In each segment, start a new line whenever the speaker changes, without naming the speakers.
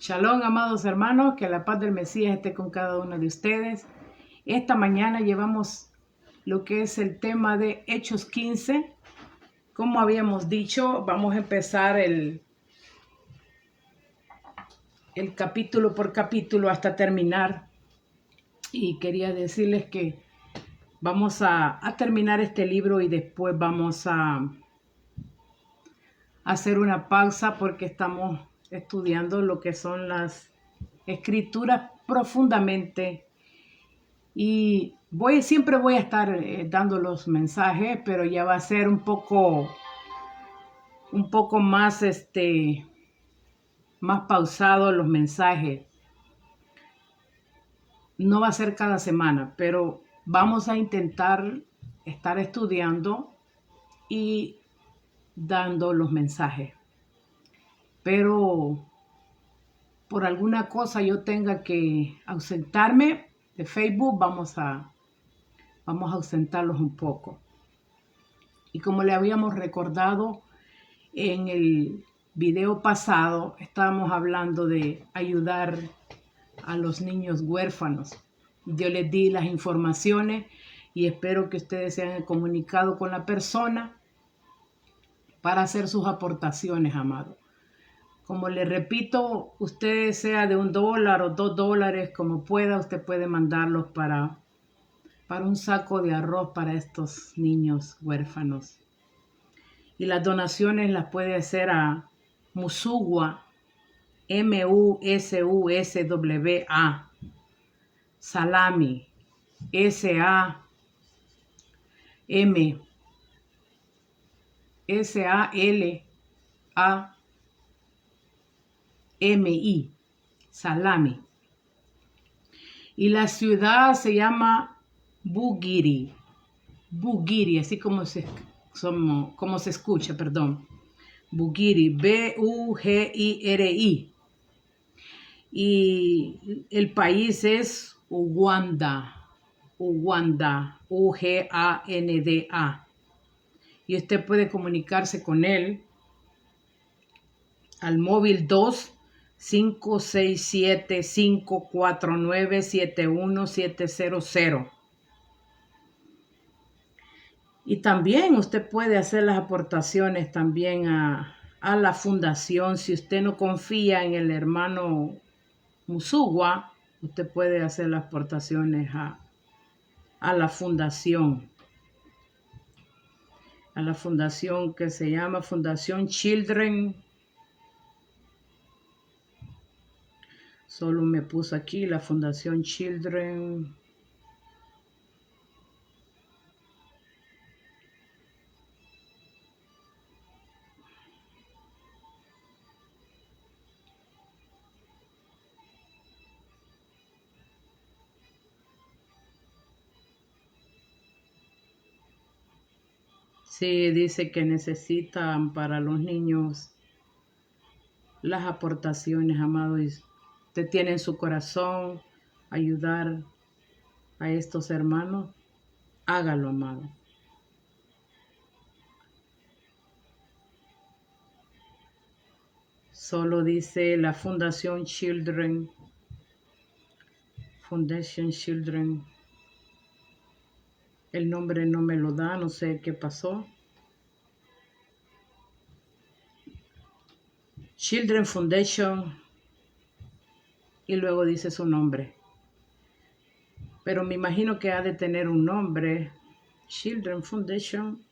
Shalom, amados hermanos, que la paz del Mesías esté con cada uno de ustedes. Esta mañana llevamos lo que es el tema de Hechos 15. Como habíamos dicho, vamos a empezar el capítulo por capítulo hasta terminar. Y quería decirles que vamos a terminar este libro y después vamos a hacer una pausa porque estamos estudiando lo que son las escrituras profundamente y siempre voy a estar dando los mensajes, pero ya va a ser un poco más más pausado los mensajes. No va a ser cada semana, pero vamos a intentar estar estudiando y dando los mensajes. Pero por alguna cosa yo tenga que ausentarme de Facebook, vamos a ausentarlos un poco. Y como le habíamos recordado en el video pasado, estábamos hablando de ayudar a los niños huérfanos. Yo les di las informaciones y espero que ustedes se hayan comunicado con la persona para hacer sus aportaciones, amado. Como le repito, usted sea de $1 o $2, como pueda, usted puede mandarlos para un saco de arroz para estos niños huérfanos. Y las donaciones las puede hacer a Musugwa, Mususwa, Salami, Salami, Salami. Y la ciudad se llama Bugiri, así como se escucha, perdón. Bugiri, Bugiri. Y el país es Uganda, Uganda. Y usted puede comunicarse con él al móvil 2-567-549-71700. Y también usted puede hacer las aportaciones también a la fundación. Si usted no confía en el hermano Musugwa, usted puede hacer las aportaciones a la fundación. A la fundación que se llama Fundación Children. Solo me puso aquí la Fundación Children. Sí, dice que necesitan para los niños las aportaciones, amados. Usted tiene en su corazón ayudar a estos hermanos, hágalo, amado. Solo dice la Fundación Children. Foundation Children. El nombre no me lo da, no sé qué pasó. Children Foundation. Y luego dice su nombre. Pero me imagino que ha de tener un nombre. Children Foundation.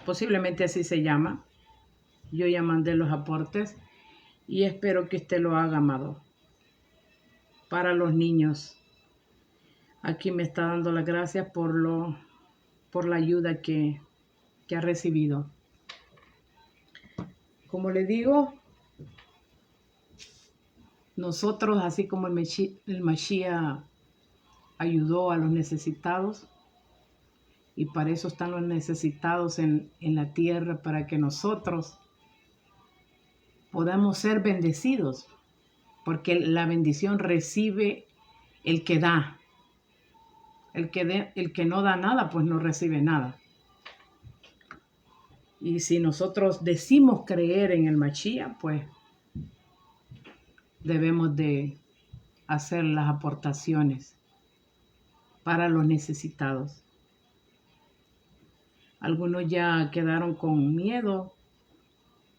Posiblemente así se llama. Yo ya mandé los aportes. Y espero que usted lo haga, amado. Para los niños. Aquí me está dando las gracias por la ayuda que ha recibido. Como le digo, nosotros, así como el Mashiach ayudó a los necesitados, y para eso están los necesitados en la tierra, para que nosotros podamos ser bendecidos, porque la bendición recibe el que da. El que no da nada, pues no recibe nada. Y si nosotros decimos creer en el Mashiach, pues debemos de hacer las aportaciones para los necesitados. Algunos ya quedaron con miedo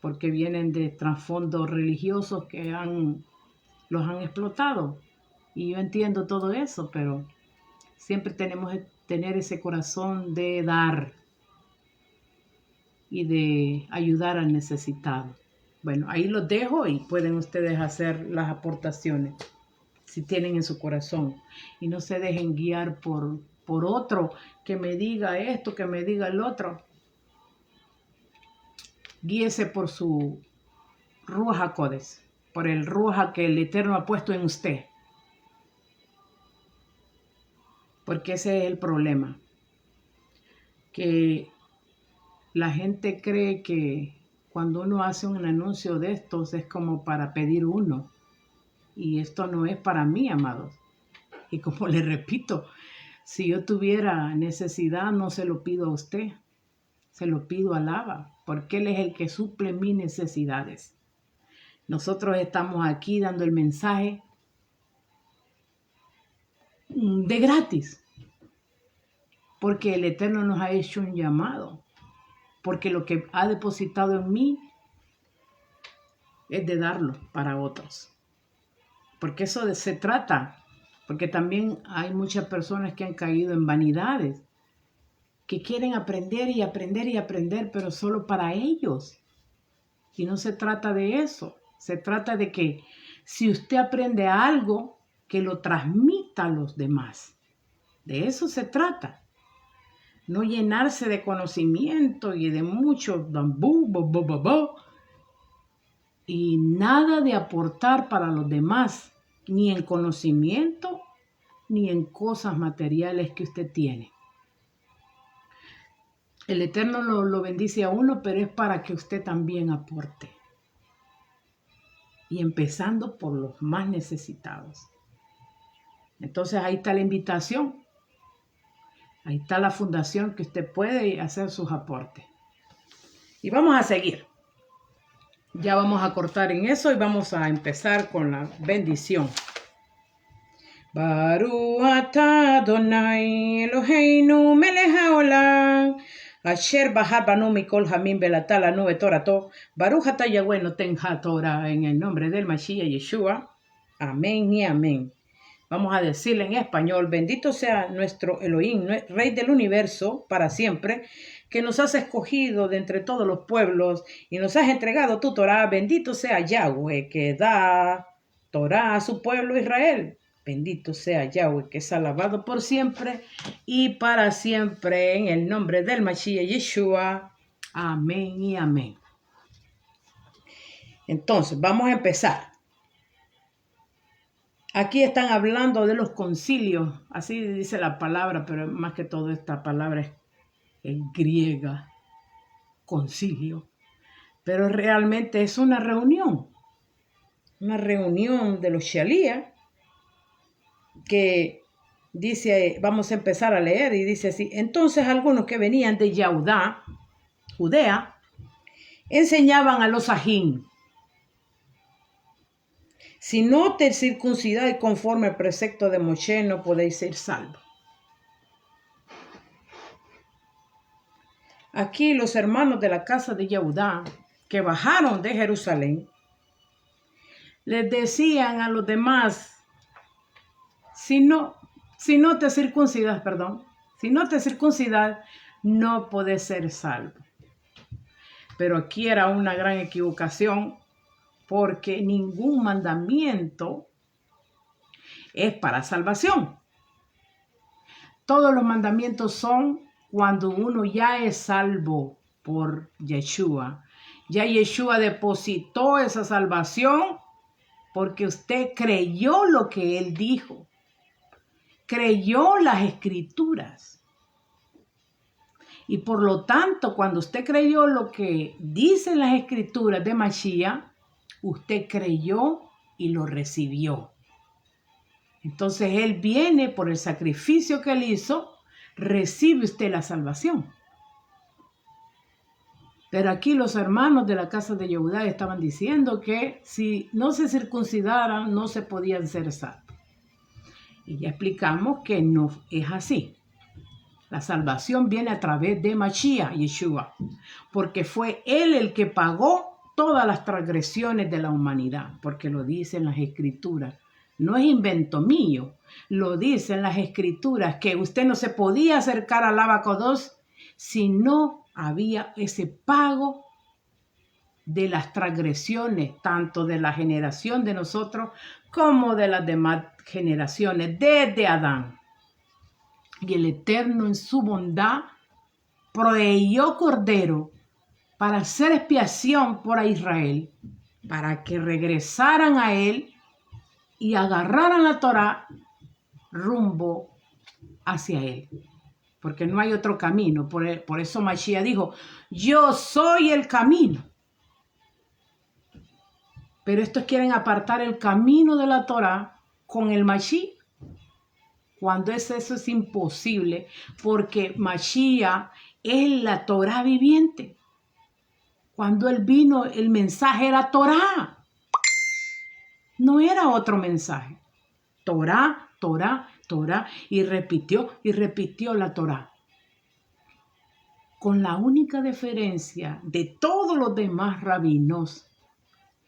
porque vienen de trasfondos religiosos que los han explotado. Y yo entiendo todo eso, pero siempre tenemos que tener ese corazón de dar y de ayudar al necesitado. Bueno, ahí los dejo y pueden ustedes hacer las aportaciones si tienen en su corazón. Y no se dejen guiar por otro que me diga esto, que me diga el otro. Guíese por su Ruach HaKodesh, por el Ruach que el Eterno ha puesto en usted. Porque ese es el problema. Que la gente cree que cuando uno hace un anuncio de estos es como para pedir uno. Y esto no es para mí, amados. Y como les repito, si yo tuviera necesidad, no se lo pido a usted. Se lo pido a Abba, porque Él es el que suple mis necesidades. Nosotros estamos aquí dando el mensaje de gratis. Porque el Eterno nos ha hecho un llamado. Porque lo que ha depositado en mí es de darlo para otros. Porque eso se trata. Porque también hay muchas personas que han caído en vanidades. Que quieren aprender y aprender y aprender, pero solo para ellos. Y no se trata de eso. Se trata de que si usted aprende algo, que lo transmita a los demás. De eso se trata. No llenarse de conocimiento y de mucho bambú, y nada de aportar para los demás, ni en conocimiento, ni en cosas materiales que usted tiene. El Eterno lo bendice a uno, pero es para que usted también aporte. Y empezando por los más necesitados. Entonces ahí está la invitación. Ahí está la fundación que usted puede hacer sus aportes. Y vamos a seguir. Ya vamos a cortar en eso y vamos a empezar con la bendición. Baruch atah Adonai Eloheinu melech haolam asher bahar banu mikol hamim belatá lanu betorato. Baruch atah Yahweh noten haTorah, en el nombre del Mashiach Yeshua. Amén y amén. Vamos a decirle en español: bendito sea nuestro Elohim, Rey del universo, para siempre, que nos has escogido de entre todos los pueblos y nos has entregado tu Torah. Bendito sea Yahweh, que da Torah a su pueblo Israel. Bendito sea Yahweh, que es alabado por siempre y para siempre, en el nombre del Mashiach Yeshua. Amén y amén. Entonces, vamos a empezar. Aquí están hablando de los concilios, así dice la palabra, pero más que todo esta palabra es griega, concilio. Pero realmente es una reunión de los Shalías, que dice, vamos a empezar a leer y dice así: entonces algunos que venían de Judea, enseñaban a los ajín: si no te circuncidáis conforme al precepto de Moshe, no podéis ser salvos. Aquí los hermanos de la casa de Yehudá, que bajaron de Jerusalén, les decían a los demás: si no te circuncidas, no podés ser salvo. Pero aquí era una gran equivocación, porque ningún mandamiento es para salvación. Todos los mandamientos son cuando uno ya es salvo por Yeshua. Ya Yeshua depositó esa salvación porque usted creyó lo que Él dijo. Creyó las Escrituras. Y por lo tanto, cuando usted creyó lo que dicen las Escrituras de Mashiach, usted creyó y lo recibió. Entonces Él viene por el sacrificio que Él hizo, recibe usted la salvación. Pero aquí los hermanos de la casa de Yehudá estaban diciendo que si no se circuncidaran, no se podían ser salvos. Y ya explicamos que no es así. La salvación viene a través de Mashiach, Yeshua, porque fue Él el que pagó todas las transgresiones de la humanidad, porque lo dicen las Escrituras. No es invento mío, lo dicen las Escrituras, que usted no se podía acercar al Abacados si no había ese pago de las transgresiones, tanto de la generación de nosotros como de las demás generaciones, desde Adán. Y el Eterno en su bondad proveyó cordero para hacer expiación por Israel, para que regresaran a él y agarraran la Torá rumbo hacia él. Porque no hay otro camino. Por eso Mashiach dijo, yo soy el camino. Pero estos quieren apartar el camino de la Torá con el Mashiach. Cuando eso es imposible, porque Mashiach es la Torá viviente. Cuando él vino, el mensaje era Torá. No era otro mensaje. Torá, Torá, Torá. Y repitió la Torá. Con la única diferencia de todos los demás rabinos,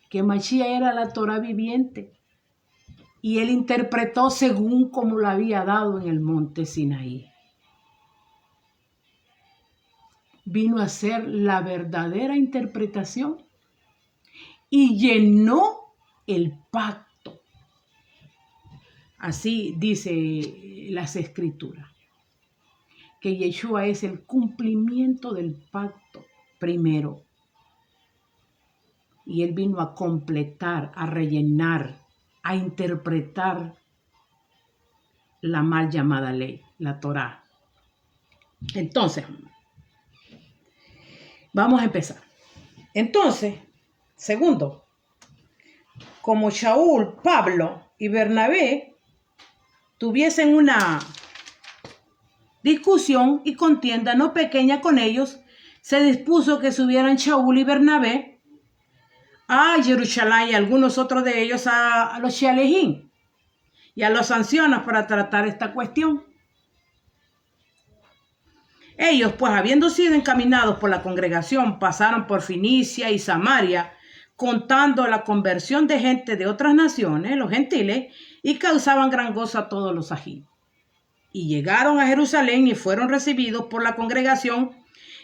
que Mashiach era la Torá viviente. Y él interpretó según como lo había dado en el monte Sinaí. Vino a ser la verdadera interpretación y llenó el pacto. Así dice las Escrituras, que Yeshua es el cumplimiento del pacto primero. Y él vino a completar, a rellenar, a interpretar la mal llamada ley, la Torá. Entonces, vamos a empezar. Entonces, segundo, como Shaul, Pablo y Bernabé tuviesen una discusión y contienda no pequeña con ellos, se dispuso que subieran Shaul y Bernabé a Jerusalén y algunos otros de ellos a los Shalejín y a los ancianos para tratar esta cuestión. Ellos, pues, habiendo sido encaminados por la congregación, pasaron por Fenicia y Samaria, contando la conversión de gente de otras naciones, los gentiles, y causaban gran gozo a todos los ajíos. Y llegaron a Jerusalén y fueron recibidos por la congregación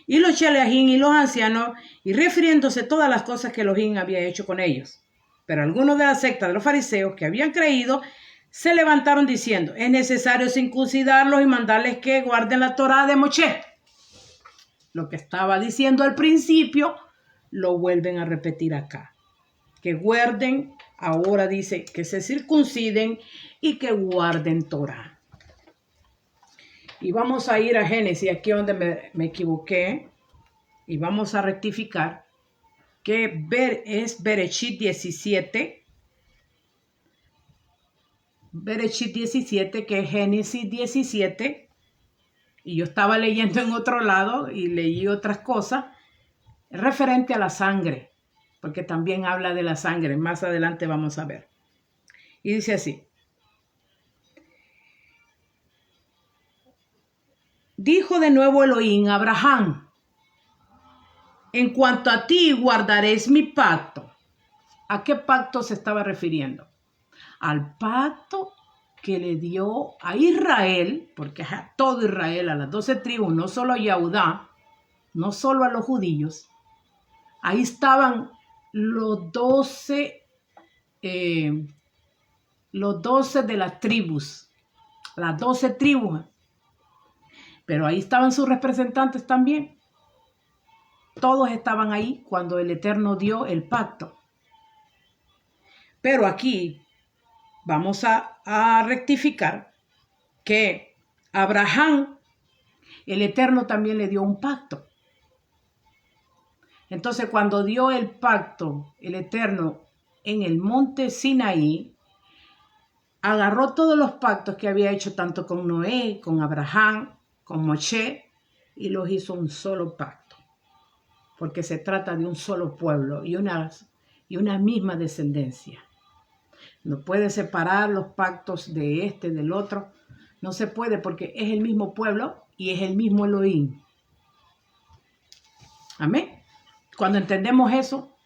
y los Shalejín y los ancianos, y refiriéndose todas las cosas que Elohim había hecho con ellos. Pero algunos de la secta de los fariseos que habían creído se levantaron diciendo, es necesario circuncidarlos y mandarles que guarden la Torá de Moshe. Lo que estaba diciendo al principio, lo vuelven a repetir acá. Que guarden, ahora dice que se circunciden y que guarden Torá. Y vamos a ir a Génesis, aquí donde me equivoqué, y vamos a rectificar, que es Bereshit 17, Bereshit 17, que es Génesis 17, y yo estaba leyendo en otro lado y leí otras cosas, referente a la sangre, porque también habla de la sangre, más adelante vamos a ver. Y dice así. Dijo de nuevo Elohim a Abraham, en cuanto a ti guardaréis mi pacto. ¿A qué pacto se estaba refiriendo? Al pacto que le dio a Israel, porque es a todo Israel, a las 12 tribus, no solo a Yehudá, no solo a los judíos. Ahí estaban los 12 de las tribus, las 12 tribus. Pero ahí estaban sus representantes también. Todos estaban ahí cuando el Eterno dio el pacto. Pero aquí vamos a rectificar que Abraham, el Eterno también le dio un pacto. Entonces, cuando dio el pacto, el Eterno, en el monte Sinaí, agarró todos los pactos que había hecho tanto con Noé, con Abraham, con Moshe, y los hizo un solo pacto. porque se trata de un solo pueblo y una misma descendencia. No puede separar los pactos de este del otro. No se puede porque es el mismo pueblo y es el mismo Elohim. Amén. Cuando entendemos eso,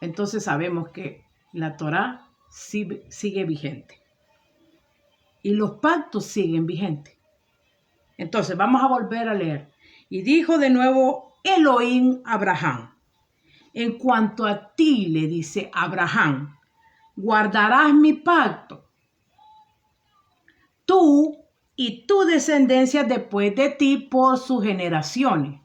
entonces sabemos que la Torá sigue vigente. Y los pactos siguen vigentes. Entonces vamos a volver a leer. Y dijo de nuevo Elohim a Abraham: en cuanto a ti, le dice Abraham, guardarás mi pacto, tú y tu descendencia después de ti por sus generaciones.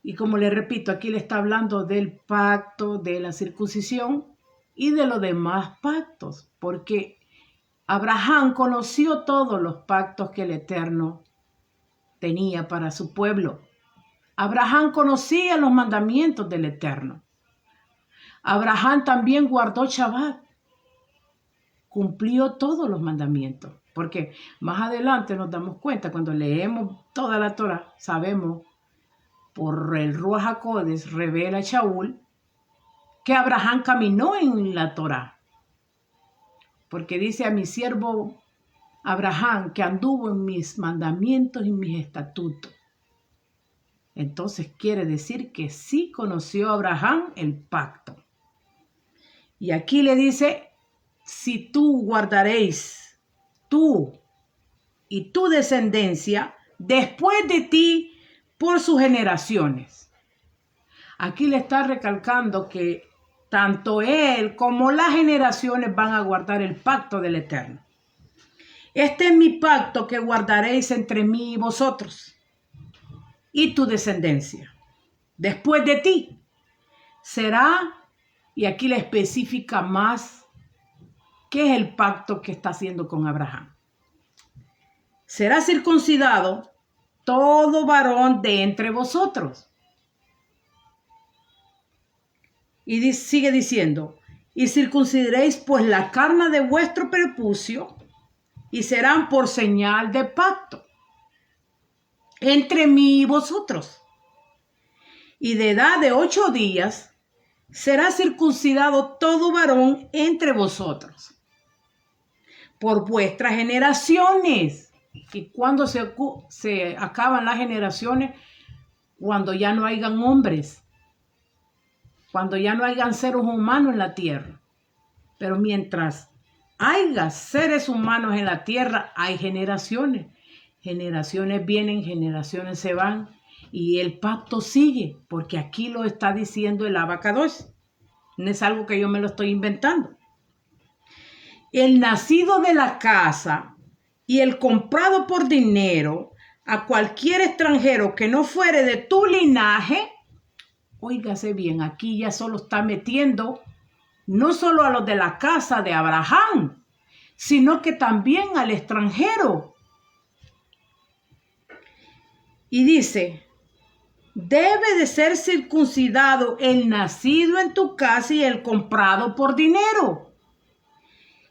Y como le repito, aquí le está hablando del pacto de la circuncisión y de los demás pactos, porque Abraham conoció todos los pactos que el Eterno tenía para su pueblo. Abraham conocía los mandamientos del Eterno. Abraham también guardó Shabbat. Cumplió todos los mandamientos. Porque más adelante nos damos cuenta, cuando leemos toda la Torah, sabemos por el Ruach HaKodesh revela a Shaul que Abraham caminó en la Torah. Porque dice: a mi siervo Abraham que anduvo en mis mandamientos y mis estatutos. Entonces quiere decir que sí conoció Abraham el pacto. Y aquí le dice: si tú guardaréis, tú y tu descendencia después de ti por sus generaciones. Aquí le está recalcando que tanto él como las generaciones van a guardar el pacto del Eterno. Este es mi pacto que guardaréis entre mí y vosotros y tu descendencia. Después de ti será, y aquí le especifica más qué es el pacto que está haciendo con Abraham. Será circuncidado todo varón de entre vosotros. Y sigue diciendo: y circuncidaréis pues la carne de vuestro prepucio, y serán por señal de pacto entre mí y vosotros. Y de edad de 8 días será circuncidado todo varón entre vosotros, por vuestras generaciones. Y cuando se acaban las generaciones, cuando ya no hayan hombres, cuando ya no hayan seres humanos en la tierra. Pero mientras haya seres humanos en la tierra, hay generaciones. Generaciones vienen, generaciones se van, y el pacto sigue, porque aquí lo está diciendo el Abacadosh. No es algo que yo me lo estoy inventando. El nacido de la casa y el comprado por dinero a cualquier extranjero que no fuere de tu linaje, óigase bien, aquí ya solo está metiendo no solo a los de la casa de Abraham, sino que también al extranjero. Y dice: debe de ser circuncidado el nacido en tu casa y el comprado por dinero.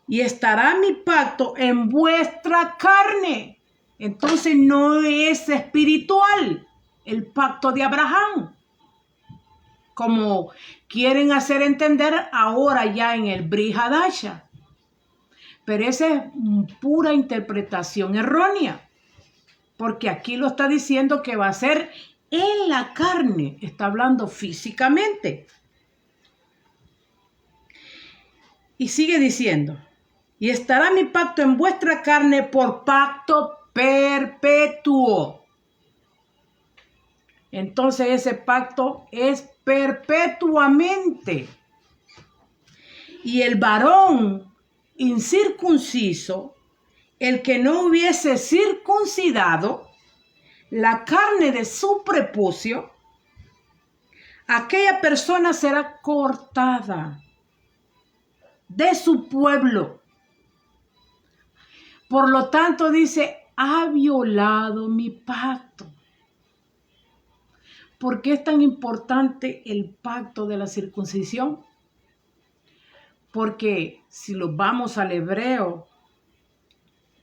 Y estará mi pacto en vuestra carne. Entonces no es espiritual el pacto de Abraham, como quieren hacer entender ahora ya en el Brit Hadasha. Pero esa es pura interpretación errónea, porque aquí lo está diciendo que va a ser en la carne, está hablando físicamente. Y sigue diciendo: y estará mi pacto en vuestra carne por pacto perpetuo. Entonces ese pacto es perpetuamente. Y el varón incircunciso, el que no hubiese circuncidado la carne de su prepucio, aquella persona será cortada de su pueblo. Por lo tanto, dice: ha violado mi pacto. ¿Por qué es tan importante el pacto de la circuncisión? Porque si lo vamos al hebreo,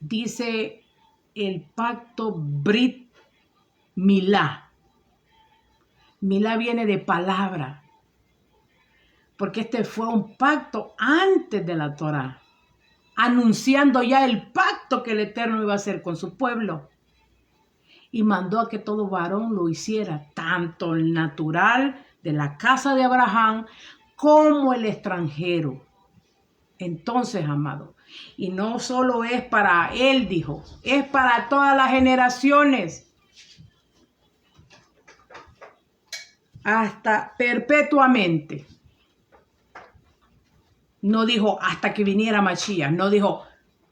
dice el pacto Brit Milá. Milá viene de palabra, porque este fue un pacto antes de la Torá, anunciando ya el pacto que el Eterno iba a hacer con su pueblo. Y mandó a que todo varón lo hiciera, tanto el natural de la casa de Abraham como el extranjero. Entonces, amado, y no solo es para él, dijo, es para todas las generaciones, hasta perpetuamente. No dijo hasta que viniera Mashiach, no dijo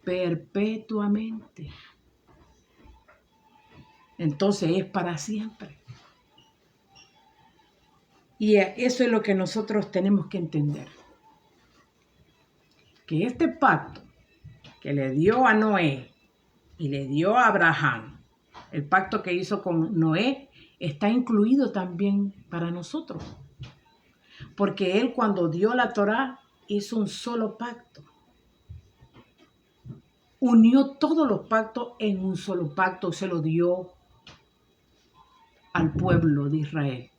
perpetuamente. Entonces es para siempre. Y eso es lo que nosotros tenemos que entender. Que este pacto que le dio a Noé y le dio a Abraham, el pacto que hizo con Noé, está incluido también para nosotros. Porque él, cuando dio la Torá, hizo un solo pacto. Unió todos los pactos en un solo pacto, se lo dio al pueblo de Israel.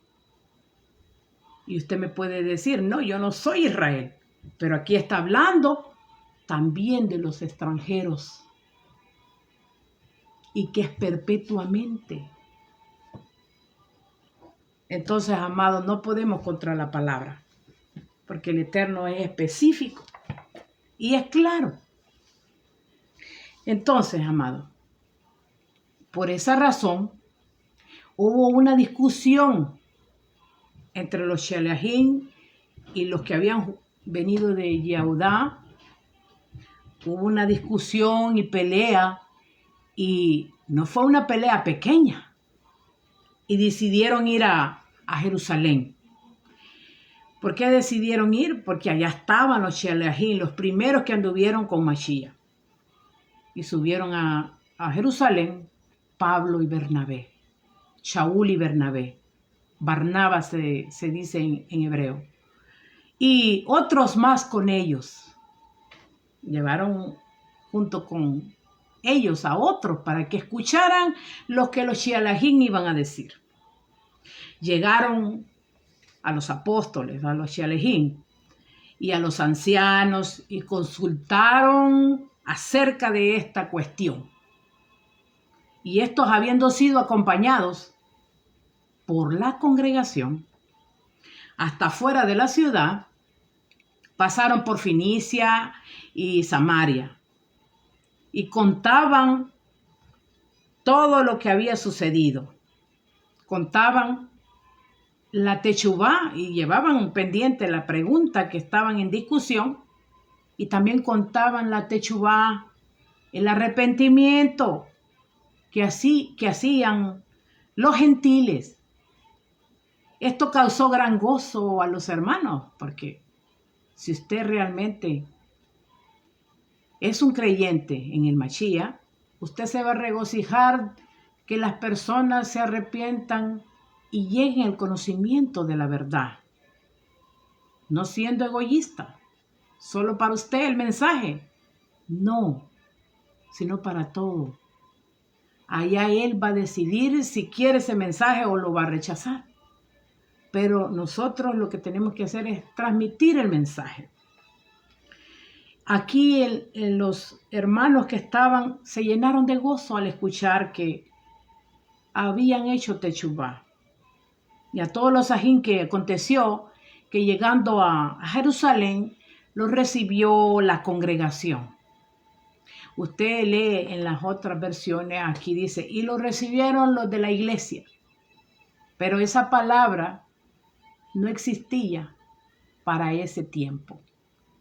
Y usted me puede decir, no, yo no soy Israel, pero aquí está hablando también de los extranjeros y que es perpetuamente. Entonces, amados, no podemos contra la palabra, porque el Eterno es específico y es claro. Entonces, amados, por esa razón, hubo una discusión entre los Shelahim y los que habían venido de Yehudá. Hubo una discusión y pelea, y no fue una pelea pequeña. Y decidieron ir a Jerusalén. ¿Por qué decidieron ir? Porque allá estaban los Shelahim, los primeros que anduvieron con Mashiach. Y subieron a Jerusalén Pablo y Bernabé, Shaul y Bernabé. Barnaba se dice en hebreo. Y otros más con ellos. Llevaron junto con ellos a otros para que escucharan lo que los Shelahim iban a decir. Llegaron a los apóstoles, a los Shelahim y a los ancianos y consultaron acerca de esta cuestión. Y estos, habiendo sido acompañados por la congregación hasta fuera de la ciudad, pasaron por Fenicia y Samaria y contaban todo lo que había sucedido. Contaban la techubá y llevaban pendiente la pregunta que estaban en discusión, y también contaban la techubá, el arrepentimiento que hacían los gentiles. Esto causó gran gozo a los hermanos, porque si usted realmente es un creyente en el Mashiach, usted se va a regocijar que las personas se arrepientan y lleguen al conocimiento de la verdad. No siendo egoísta, solo para usted el mensaje. No, sino para todo. Allá él va a decidir si quiere ese mensaje o lo va a rechazar. Pero nosotros lo que tenemos que hacer es transmitir el mensaje. Aquí los hermanos que estaban se llenaron de gozo al escuchar que habían hecho techubá. Y a todos los ajín que aconteció, que llegando a Jerusalén, los recibió la congregación. Usted lee en las otras versiones, aquí dice, y lo recibieron los de la iglesia. Pero esa palabra no existía para ese tiempo.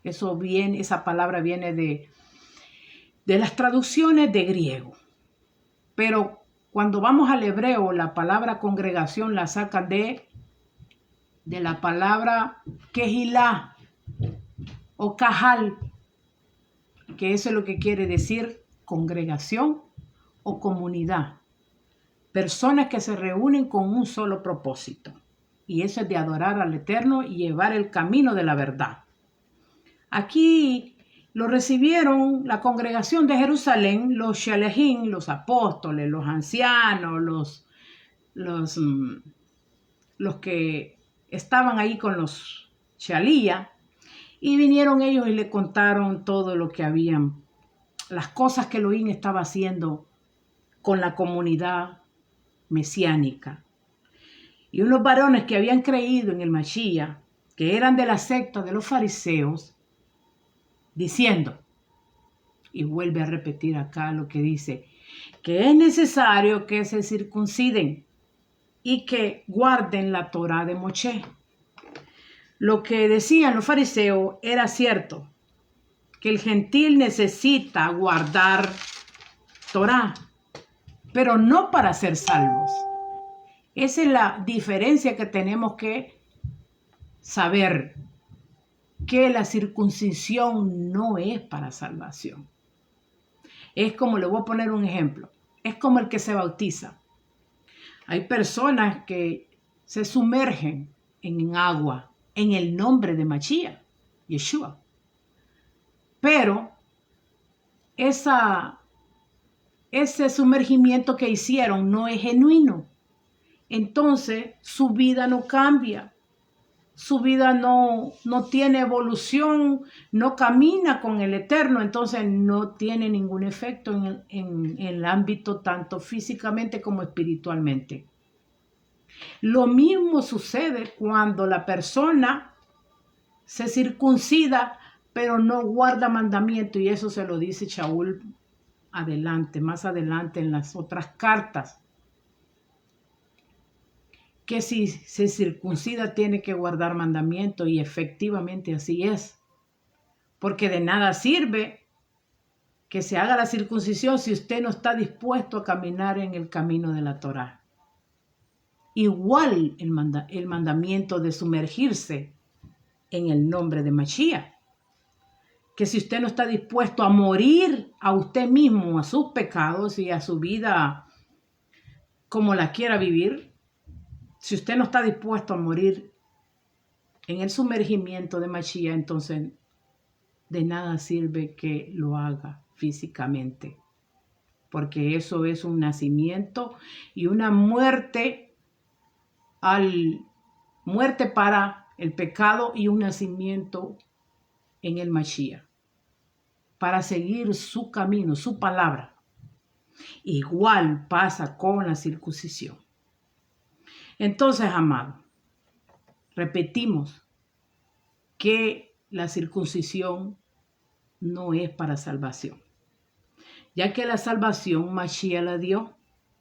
Esa palabra viene de las traducciones de griego. Pero cuando vamos al hebreo, la palabra congregación la sacan de la palabra kehilá o kahal, que eso es lo que quiere decir congregación o comunidad. Personas que se reúnen con un solo propósito. Y eso es de adorar al Eterno y llevar el camino de la verdad. Aquí lo recibieron la congregación de Jerusalén, los Shelahim, los apóstoles, los ancianos, los los que estaban ahí con los Shalía, y vinieron ellos y le contaron todo lo que habían, las cosas que Elohim estaba haciendo con la comunidad mesiánica. Y unos varones que habían creído en el Mashiach, que eran de la secta de los fariseos, diciendo, y vuelve a repetir acá lo que dice, que es necesario que se circunciden y que guarden la Torá de Moshe. Lo que decían los fariseos era cierto, que el gentil necesita guardar Torá, pero no para ser salvos. Esa es la diferencia que tenemos que saber, que la circuncisión no es para salvación. Es como, le voy a poner un ejemplo, es como el que se bautiza. Hay personas que se sumergen en agua en el nombre de Mashiach, Yeshua. Pero ese sumergimiento que hicieron no es genuino. Entonces su vida no cambia. Su vida no tiene evolución, no camina con el Eterno, entonces no tiene ningún efecto en el ámbito tanto físicamente como espiritualmente. Lo mismo sucede cuando la persona se circuncida, pero no guarda mandamiento, y eso se lo dice Shaul más adelante en las otras cartas, que si se circuncida tiene que guardar mandamiento, y efectivamente así es, porque de nada sirve que se haga la circuncisión si usted no está dispuesto a caminar en el camino de la Torá. Igual el mandamiento de sumergirse en el nombre de Mashiach, que si usted no está dispuesto a morir a usted mismo, a sus pecados y a su vida como la quiera vivir, si usted no está dispuesto a morir en el sumergimiento de Mashiach, entonces de nada sirve que lo haga físicamente, porque eso es un nacimiento y una muerte para el pecado, y un nacimiento en el Mashiach para seguir su camino, su palabra. Igual pasa con la circuncisión. Entonces, amado, repetimos que la circuncisión no es para salvación, ya que la salvación Mashiach la dio,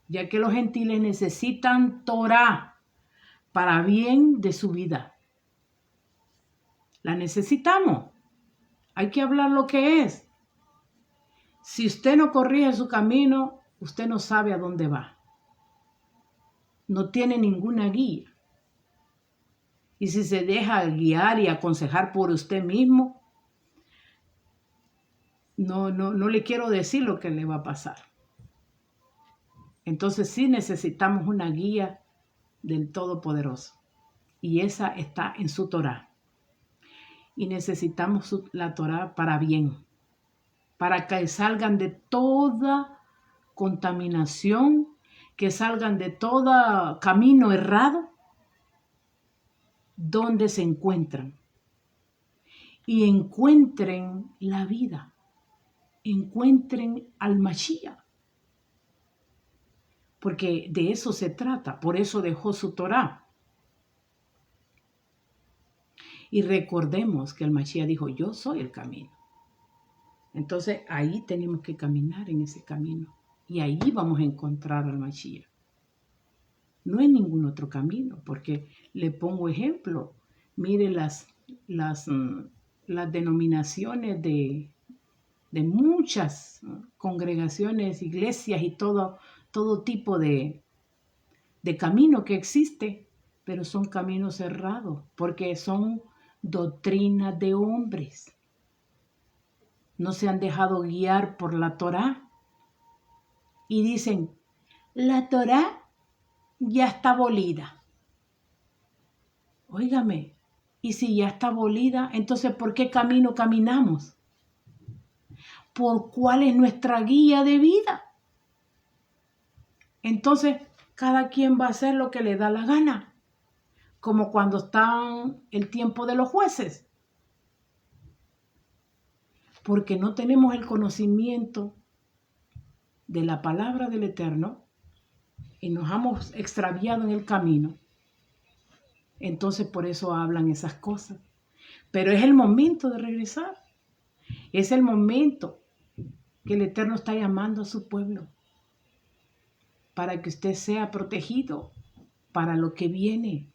ya que los gentiles necesitan Torá para bien de su vida. La necesitamos. Hay que hablar lo que es. Si usted no corrige su camino, usted no sabe a dónde va. No tiene ninguna guía. Y si se deja guiar y aconsejar por usted mismo, no le quiero decir lo que le va a pasar. Entonces sí necesitamos una guía del Todopoderoso. Y esa está en su Torá. Y necesitamos la Torá para bien, para que salgan de toda contaminación, que salgan de todo camino errado donde se encuentran, y encuentren la vida, encuentren al Mashiach, porque de eso se trata. Por eso dejó su Torá. Y recordemos que el Mashiach dijo, yo soy el camino. Entonces ahí tenemos que caminar en ese camino, y ahí vamos a encontrar al Mashiach. No hay ningún otro camino, porque le pongo ejemplo. Mire las denominaciones de muchas congregaciones, iglesias y todo tipo de camino que existe, pero son caminos cerrados, porque son doctrinas de hombres. No se han dejado guiar por la Torá. Y dicen, la Torá ya está abolida. Óigame, y si ya está abolida, entonces ¿por qué camino caminamos? ¿Por cuál es nuestra guía de vida? Entonces, cada quien va a hacer lo que le da la gana. como cuando está el tiempo de los jueces, porque no tenemos el conocimiento de la palabra del Eterno y nos hemos extraviado en el camino. Entonces por eso hablan esas cosas. Pero es el momento de regresar. Es el momento que el Eterno está llamando a su pueblo para que usted sea protegido para lo que viene.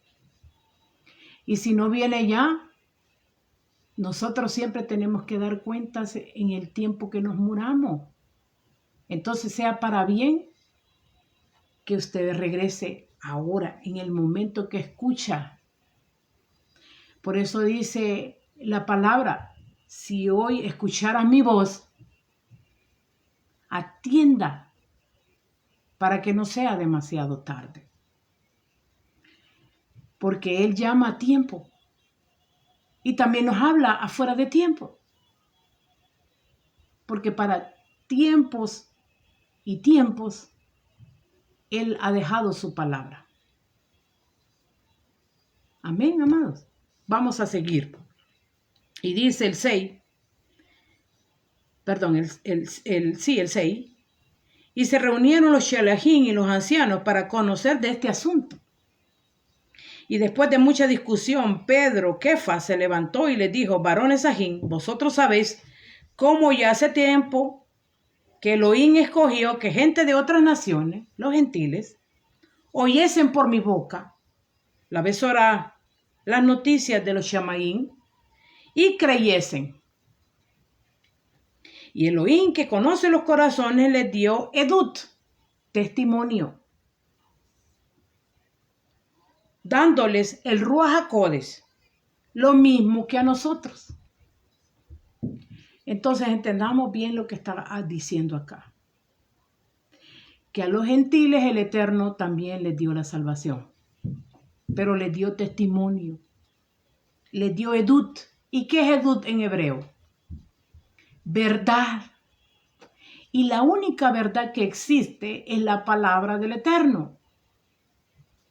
Y si no viene ya, nosotros siempre tenemos que dar cuentas en el tiempo que nos muramos. Entonces sea para bien que usted regrese ahora, en el momento que escucha. Por eso dice la palabra, si hoy escucharas mi voz, atienda para que no sea demasiado tarde. Porque Él llama a tiempo y también nos habla afuera de tiempo. Porque para tiempos y tiempos, Él ha dejado su palabra. Amén, amados. Vamos a seguir. Y dice el 6, perdón, el 6. Y se reunieron los shaliachim y los ancianos para conocer de este asunto. Y después de mucha discusión, Pedro, Kefas, se levantó y les dijo, varones ajín, vosotros sabéis cómo ya hace tiempo que Elohim escogió que gente de otras naciones, los gentiles, oyesen por mi boca la Besorá, las noticias de los Shamaín, y creyesen. Y Elohim, que conoce los corazones, les dio edut, testimonio, dándoles el Ruach HaKodesh, lo mismo que a nosotros. Entonces entendamos bien lo que está diciendo acá. Que a los gentiles el Eterno también les dio la salvación, pero les dio testimonio, les dio edut. ¿Y qué es edut en hebreo? Verdad. Y la única verdad que existe es la palabra del Eterno.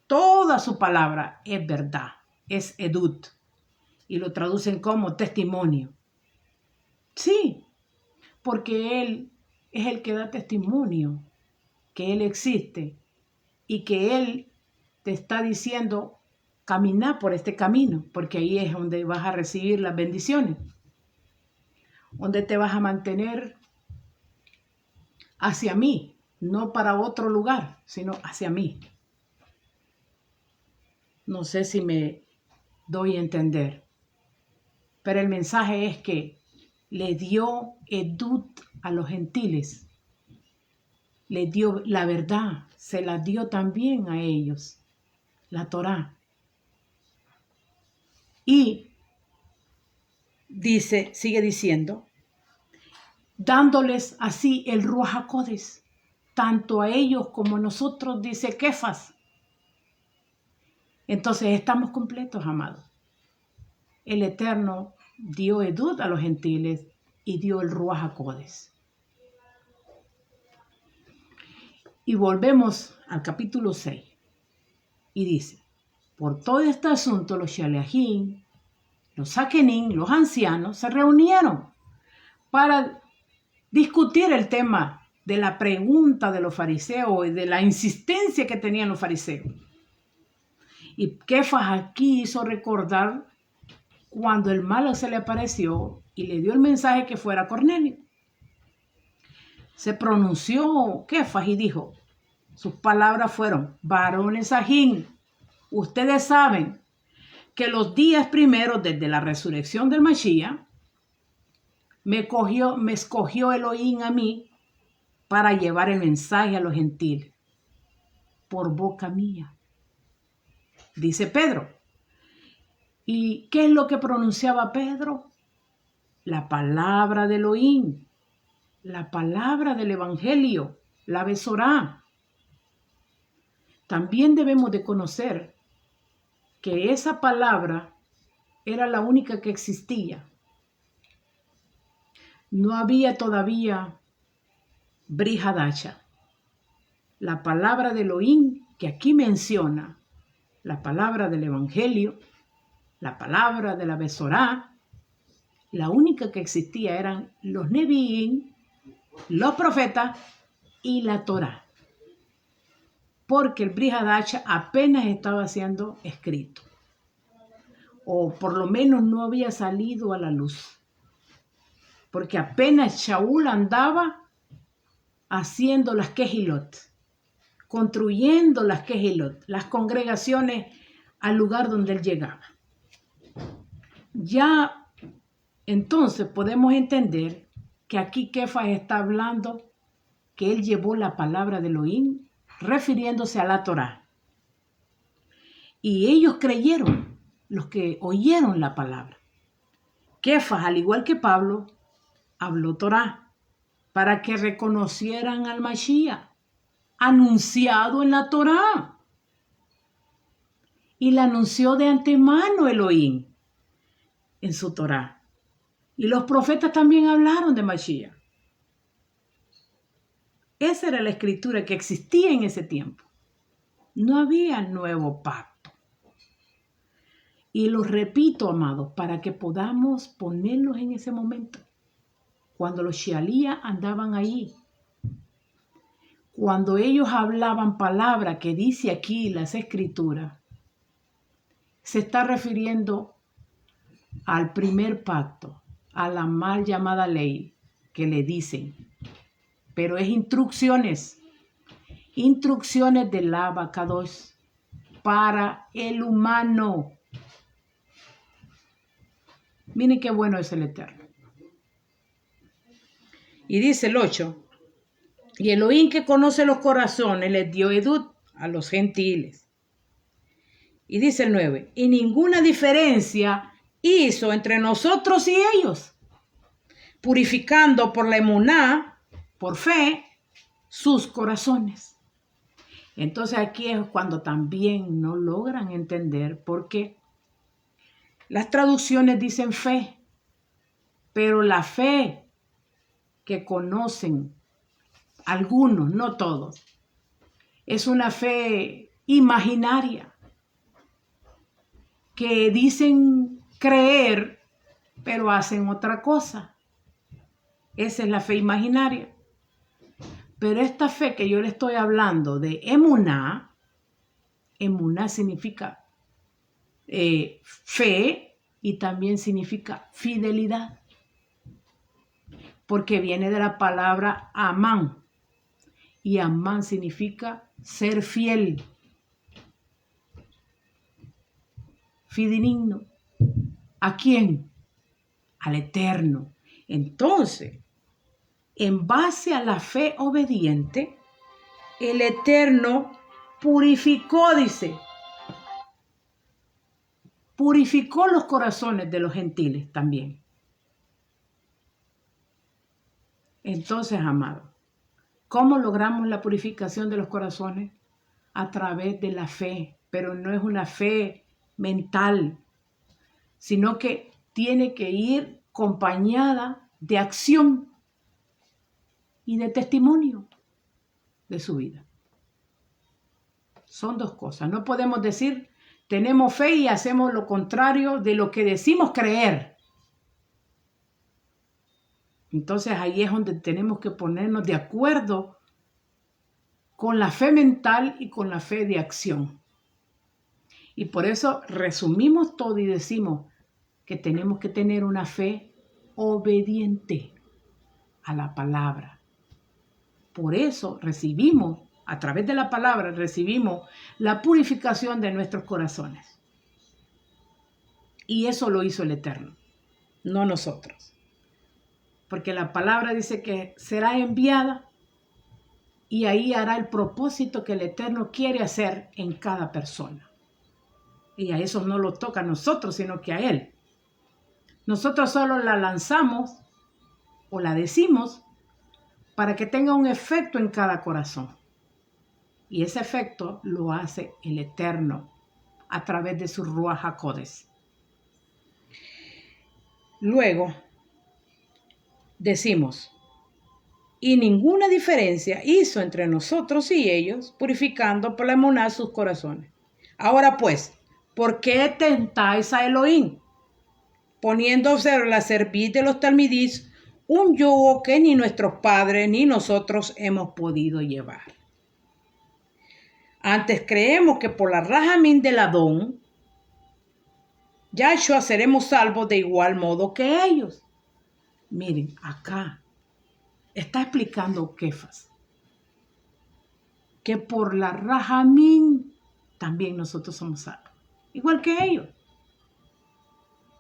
Toda su palabra es verdad, es edut. Y lo traducen como testimonio. Sí, porque Él es el que da testimonio que Él existe y que Él te está diciendo caminar por este camino, porque ahí es donde vas a recibir las bendiciones, donde te vas a mantener hacia mí, no para otro lugar, sino hacia mí. No sé si me doy a entender, pero el mensaje es que le dio edut a los gentiles, le dio la verdad, se la dio también a ellos, la Torá. Y dice, sigue diciendo, dándoles así el Ruach HaKodesh, tanto a ellos como a nosotros, dice Kefas. Entonces estamos completos, amados. El Eterno dio edut a los gentiles y dio el Ruach HaKodesh. Y volvemos al capítulo 6. Y dice, por todo este asunto los shaliachim, los sakenim, los ancianos, se reunieron para discutir el tema de la pregunta de los fariseos y de la insistencia que tenían los fariseos. Y Kefas aquí hizo recordar cuando el malo se le apareció y le dio el mensaje que fuera a Cornelio. Se pronunció Kefas y dijo, sus palabras fueron, varones ajín, ustedes saben que los días primeros desde la resurrección del Mashiach me escogió Elohim a mí para llevar el mensaje a los gentiles por boca mía. Dice Pedro. ¿Y qué es lo que pronunciaba Pedro? La palabra de Elohim, la palabra del Evangelio, la Besorá. También debemos de conocer que esa palabra era la única que existía. No había todavía Brit Hadasha. La palabra de Elohim que aquí menciona, la palabra del Evangelio, la palabra de la Besorá, la única que existía eran los Nevi'im, los profetas y la Torá. Porque el Brit Hadashah apenas estaba siendo escrito. O por lo menos no había salido a la luz. Porque apenas Shaul andaba haciendo las Kehilot, construyendo las Kehilot, las congregaciones al lugar donde él llegaba. Ya entonces podemos entender que aquí Kefas está hablando que él llevó la palabra de Elohim refiriéndose a la Torá. Y ellos creyeron, los que oyeron la palabra. Kefas, al igual que Pablo, habló Torá para que reconocieran al Mashiach, anunciado en la Torá. Y la anunció de antemano Elohim en su Torá. Y los profetas también hablaron de Mashiach. Esa era la escritura que existía en ese tiempo. No había nuevo pacto. Y lo repito, amados, para que podamos ponerlos en ese momento. Cuando los Shealías andaban ahí. Cuando ellos hablaban palabra que dice aquí las escrituras, se está refiriendo al primer pacto, a la mal llamada ley que le dicen. Pero es instrucciones del Abacados para el humano. Miren qué bueno es el Eterno. Y dice el 8, y Elohim que conoce los corazones les dio edut a los gentiles. Y dice el 9, y ninguna diferencia hizo entre nosotros y ellos, purificando por la emuná, por fe, sus corazones. Entonces aquí es cuando también no logran entender porque las traducciones dicen fe, pero la fe que conocen algunos, no todos, es una fe imaginaria que dicen creer, pero hacen otra cosa. Esa es la fe imaginaria. Pero esta fe que yo le estoy hablando de emuná, emuná significa fe y también significa fidelidad. Porque viene de la palabra amán. Y amán significa ser fiel. Fidedigno. ¿A quién? Al Eterno. Entonces, en base a la fe obediente, el Eterno purificó, dice, purificó los corazones de los gentiles también. Entonces, amados, ¿cómo logramos la purificación de los corazones? A través de la fe, pero no es una fe mental, sino que tiene que ir acompañada de acción y de testimonio de su vida. Son dos cosas. No podemos decir, tenemos fe y hacemos lo contrario de lo que decimos creer. Entonces ahí es donde tenemos que ponernos de acuerdo con la fe mental y con la fe de acción. Y por eso resumimos todo y decimos que tenemos que tener una fe obediente a la palabra. Por eso recibimos, a través de la palabra, recibimos la purificación de nuestros corazones. Y eso lo hizo el Eterno, no nosotros. Porque la palabra dice que será enviada y ahí hará el propósito que el Eterno quiere hacer en cada persona. Y a eso no lo toca a nosotros, sino que a Él. Nosotros solo la lanzamos o la decimos para que tenga un efecto en cada corazón. Y ese efecto lo hace el Eterno a través de su Ruach HaKodesh. Luego decimos, y ninguna diferencia hizo entre nosotros y ellos, purificando por la emuná sus corazones. Ahora pues, ¿por qué tentáis a Elohim, poniendo sobre la cerviz de los talmidís un yugo que ni nuestros padres ni nosotros hemos podido llevar? Antes creemos que por la rajamín del Adón, Yahshua seremos salvos de igual modo que ellos. Miren, acá está explicando Kefas que por la rajamín también nosotros somos salvos, igual que ellos.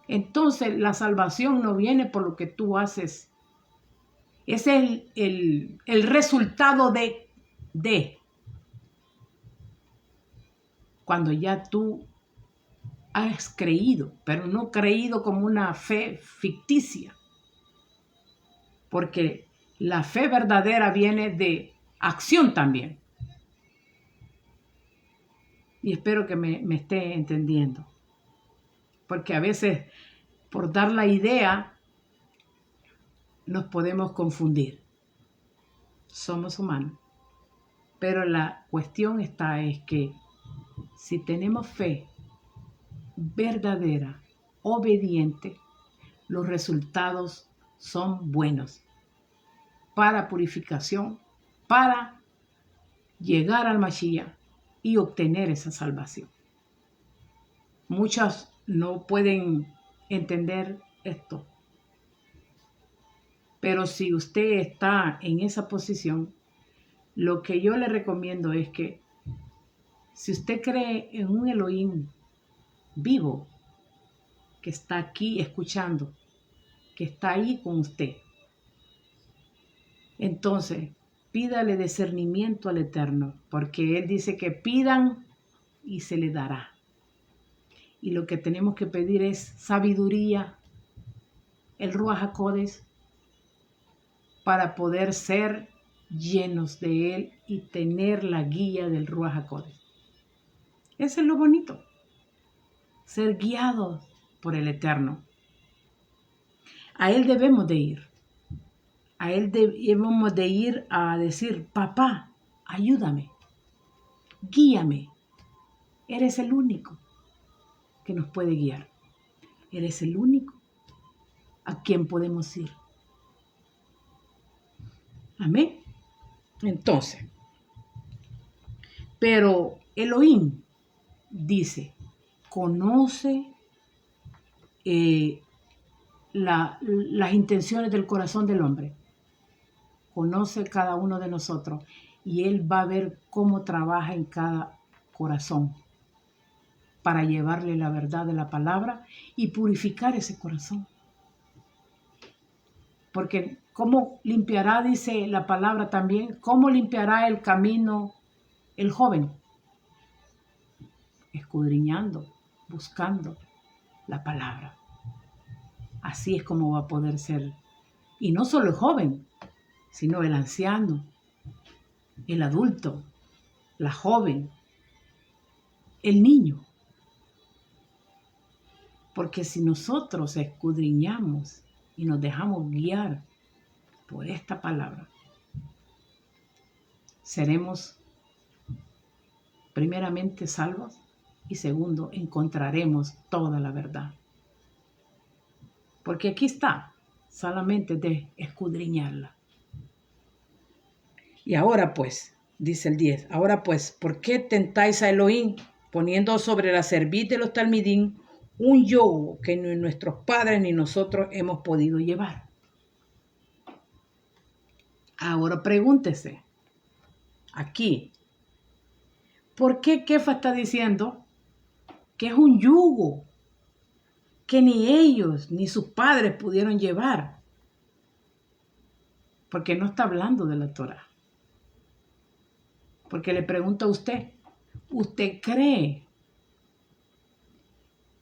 Entonces la salvación no viene por lo que tú haces. Ese es el resultado de cuando ya tú has creído, pero no creído como una fe ficticia. Porque la fe verdadera viene de acción también. Y espero que me esté entendiendo. Porque a veces, por dar la idea, nos podemos confundir. Somos humanos. Pero la cuestión es que si tenemos fe verdadera, obediente, los resultados son buenos para purificación, para llegar al Mashiach y obtener esa salvación. Muchos no pueden entender esto, pero si usted está en esa posición, lo que yo le recomiendo es que si usted cree en un Elohim vivo, que está aquí escuchando, que está ahí con usted, entonces pídale discernimiento al Eterno, porque Él dice que pidan y se le dará. Y lo que tenemos que pedir es sabiduría, el Ruach HaKodesh, para poder ser llenos de Él y tener la guía del Ruach HaKodesh. Eso es lo bonito, ser guiados por el Eterno. A Él debemos de ir. A Él debemos de ir a decir, papá, ayúdame, guíame. Eres el único que nos puede guiar. Eres el único a quien podemos ir. Amén. Entonces, pero Elohim dice, conoce las intenciones del corazón del hombre. Conoce cada uno de nosotros y Él va a ver cómo trabaja en cada corazón para llevarle la verdad de la palabra y purificar ese corazón. Porque ¿cómo limpiará, dice la palabra también, cómo limpiará el camino el joven? Escudriñando, buscando la palabra. Así es como va a poder ser. Y no solo el joven, sino el anciano, el adulto, la joven, el niño. Porque si nosotros escudriñamos y nos dejamos guiar por esta palabra, seremos primeramente salvos y segundo, encontraremos toda la verdad. Porque aquí está, solamente de escudriñarla. Y ahora pues, dice el 10, ahora pues, ¿por qué tentáis a Elohim poniendo sobre la cerviz de los talmidín un yugo que ni nuestros padres ni nosotros hemos podido llevar? Ahora pregúntese, aquí, ¿por qué Kefa está diciendo que es un yugo que ni ellos ni sus padres pudieron llevar? Porque no está hablando de la Torá. Porque le pregunto a usted, ¿usted cree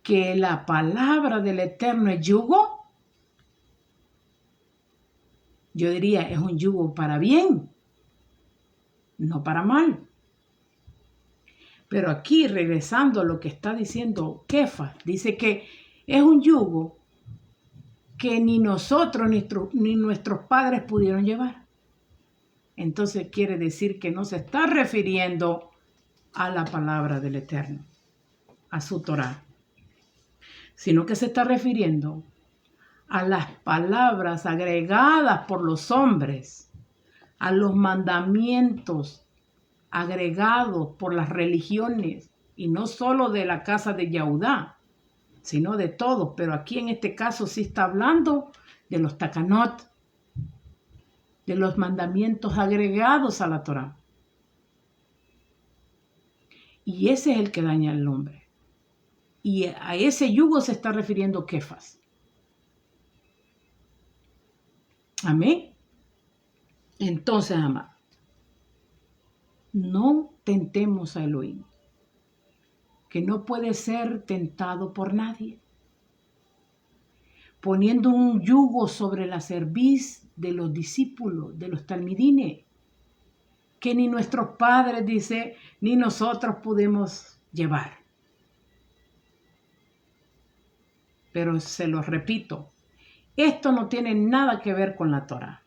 que la palabra del Eterno es yugo? Yo diría, es un yugo para bien, no para mal. Pero aquí, regresando a lo que está diciendo Kefa, dice que es un yugo que ni nosotros ni nuestros padres pudieron llevar. Entonces quiere decir que no se está refiriendo a la palabra del Eterno. a su Torá, sino que se está refiriendo a las palabras agregadas por los hombres, a los mandamientos agregados por las religiones, y no solo de la casa de Yahudá, sino de todos, pero aquí en este caso sí está hablando de los takanot, de los mandamientos agregados a la Torá. Y ese es el que daña al hombre. Y a ese yugo se está refiriendo Kefas. Amén. Entonces, amado, no tentemos a Elohim, que no puede ser tentado por nadie, poniendo un yugo sobre la cerviz de los discípulos, de los talmidines, que ni nuestros padres, dice, ni nosotros pudimos llevar. Pero se los repito, esto no tiene nada que ver con la Torá.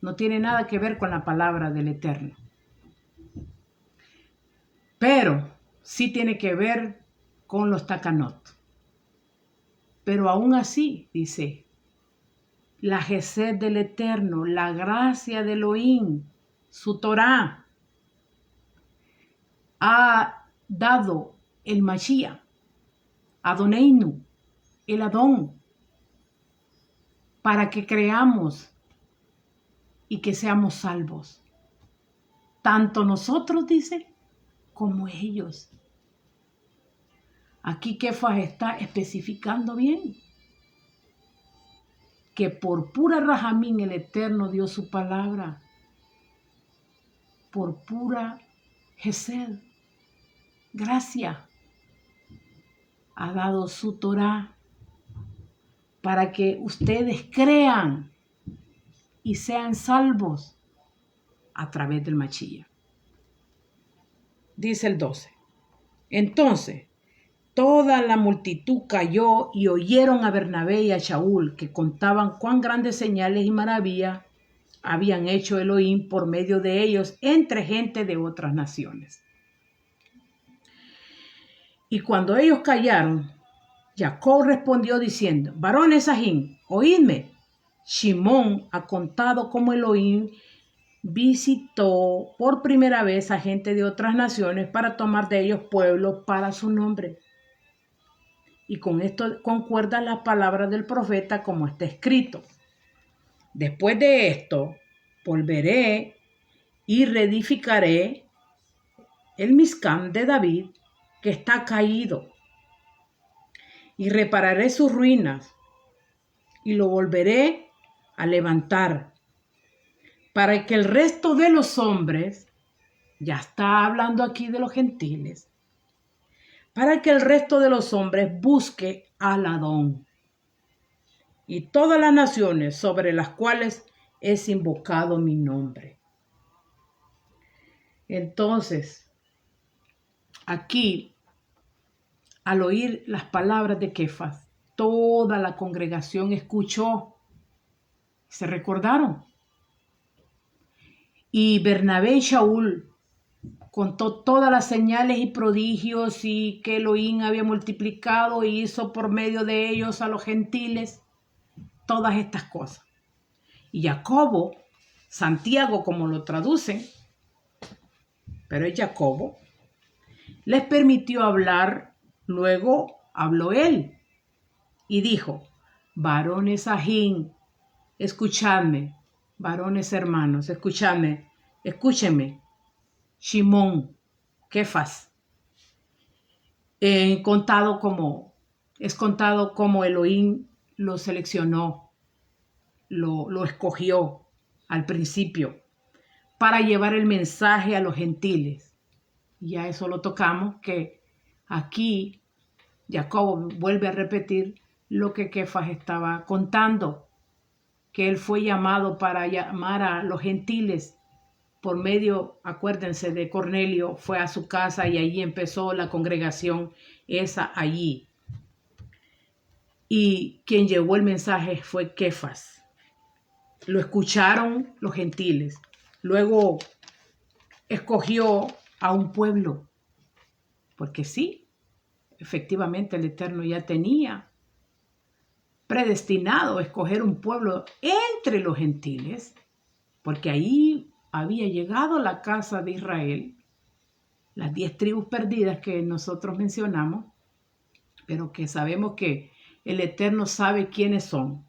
No tiene nada que ver con la palabra del Eterno. Pero sí tiene que ver con los takanot. Pero aún así, dice, la Gesed del Eterno, la gracia de Elohim, su Torá, ha dado el Mashiach, Adoneinu, el Adón, para que creamos y que seamos salvos. Tanto nosotros, dice, como ellos. Aquí Kefas está especificando bien que por pura Rajamín el Eterno dio su palabra, por pura Gesed, gracia, ha dado su Torá para que ustedes crean y sean salvos a través del Mashiach. Dice el 12. Entonces, toda la multitud cayó y oyeron a Bernabé y a Shaul, que contaban cuán grandes señales y maravillas habían hecho Elohim por medio de ellos entre gente de otras naciones. Y cuando ellos callaron, Jacob respondió diciendo: varones Ajín, oídme. Shimón ha contado cómo Elohim visitó por primera vez a gente de otras naciones para tomar de ellos pueblos para su nombre. Y con esto concuerda las palabras del profeta como está escrito: después de esto, volveré y reedificaré el Mizcán de David que está caído, y repararé sus ruinas, y lo volveré a levantar, para que el resto de los hombres, ya está hablando aquí de los gentiles, para que el resto de los hombres busque al Adón y todas las naciones sobre las cuales es invocado mi nombre. Entonces, aquí, al oír las palabras de Kefas, toda la congregación escuchó, se recordaron. Y Bernabé y Shaul contó todas las señales y prodigios y que Elohim había multiplicado y hizo por medio de ellos a los gentiles, todas estas cosas. Y Jacobo, Santiago como lo traducen, pero es Jacobo, les permitió hablar. Luego habló él y dijo: varones Ajín, escuchadme, varones hermanos, escuchadme, escúchenme. Shimón, Kefas, es contado como Elohim lo seleccionó, lo escogió al principio para llevar el mensaje a los gentiles. Ya eso lo tocamos, que aquí Jacobo vuelve a repetir lo que Kefas estaba contando, que él fue llamado para llamar a los gentiles por medio, acuérdense, de Cornelio, fue a su casa y allí empezó la congregación esa allí. Y quien llevó el mensaje fue Kefas. Lo escucharon los gentiles. Luego escogió a un pueblo Porque sí, efectivamente el Eterno ya tenía predestinado a escoger un pueblo entre los gentiles, porque ahí había llegado la casa de Israel, las 10 tribus perdidas que nosotros mencionamos, pero que sabemos que el Eterno sabe quiénes son.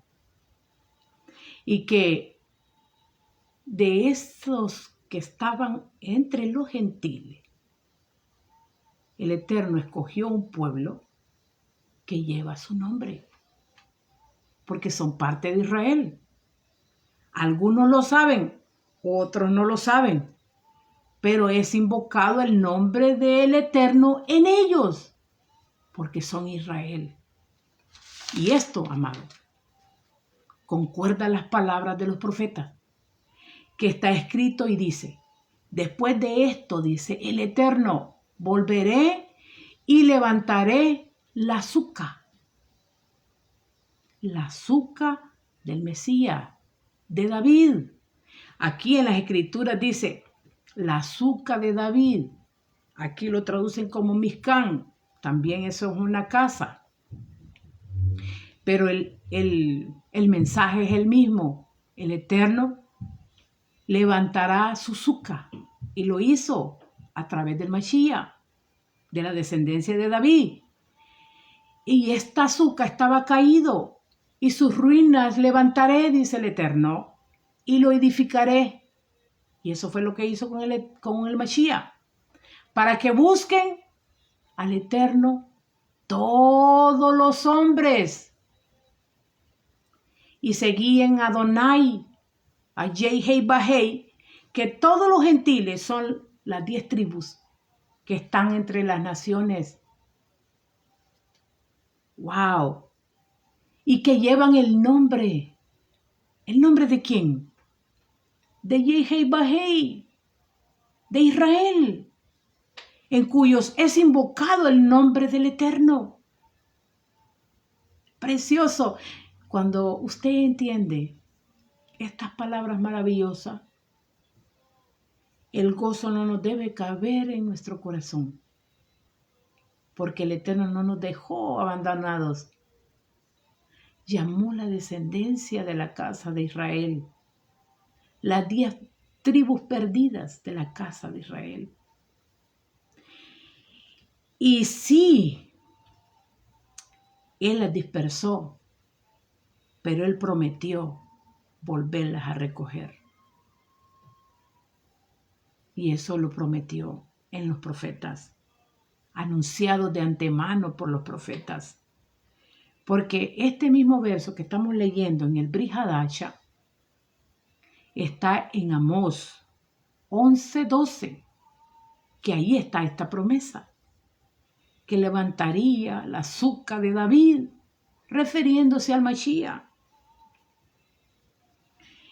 Y que de esos que estaban entre los gentiles, el Eterno escogió un pueblo que lleva su nombre, porque son parte de Israel. Algunos lo saben, otros no lo saben, pero es invocado el nombre del Eterno en ellos, porque son Israel. Y esto, amado, concuerda las palabras de los profetas, que está escrito y dice, después de esto, dice el Eterno, volveré y levantaré la azúcar del Mesías, de David. Aquí en las Escrituras dice, la azúcar de David. Aquí lo traducen como Mizcán. También eso es una casa. Pero el mensaje es el mismo. El Eterno levantará su azúcar. Y lo hizo a través del Mashiach, de la descendencia de David. Y esta azúcar estaba caído. Y sus ruinas levantaré, dice el Eterno, y lo edificaré. Y eso fue lo que hizo con el Mashiach. Para que busquen al Eterno todos los hombres. Y seguían a Adonai, a Yehei, que todos los gentiles son las 10 tribus que están entre las naciones. ¡Wow! Y que llevan el nombre. ¿El nombre de quién? De Yehei, de Israel, en cuyos es invocado el nombre del Eterno. Precioso. Cuando usted entiende estas palabras maravillosas, el gozo no nos debe caber en nuestro corazón, porque el Eterno no nos dejó abandonados. Llamó la descendencia de la casa de Israel, las 10 tribus perdidas de la casa de Israel. Y sí, Él las dispersó, pero Él prometió volverlas a recoger. Y eso lo prometió en los profetas, anunciado de antemano por los profetas. Porque este mismo verso que estamos leyendo en el Brit Hadasha está en Amós 11:12, que ahí está esta promesa, que levantaría la azúcar de David, refiriéndose al Mashiach.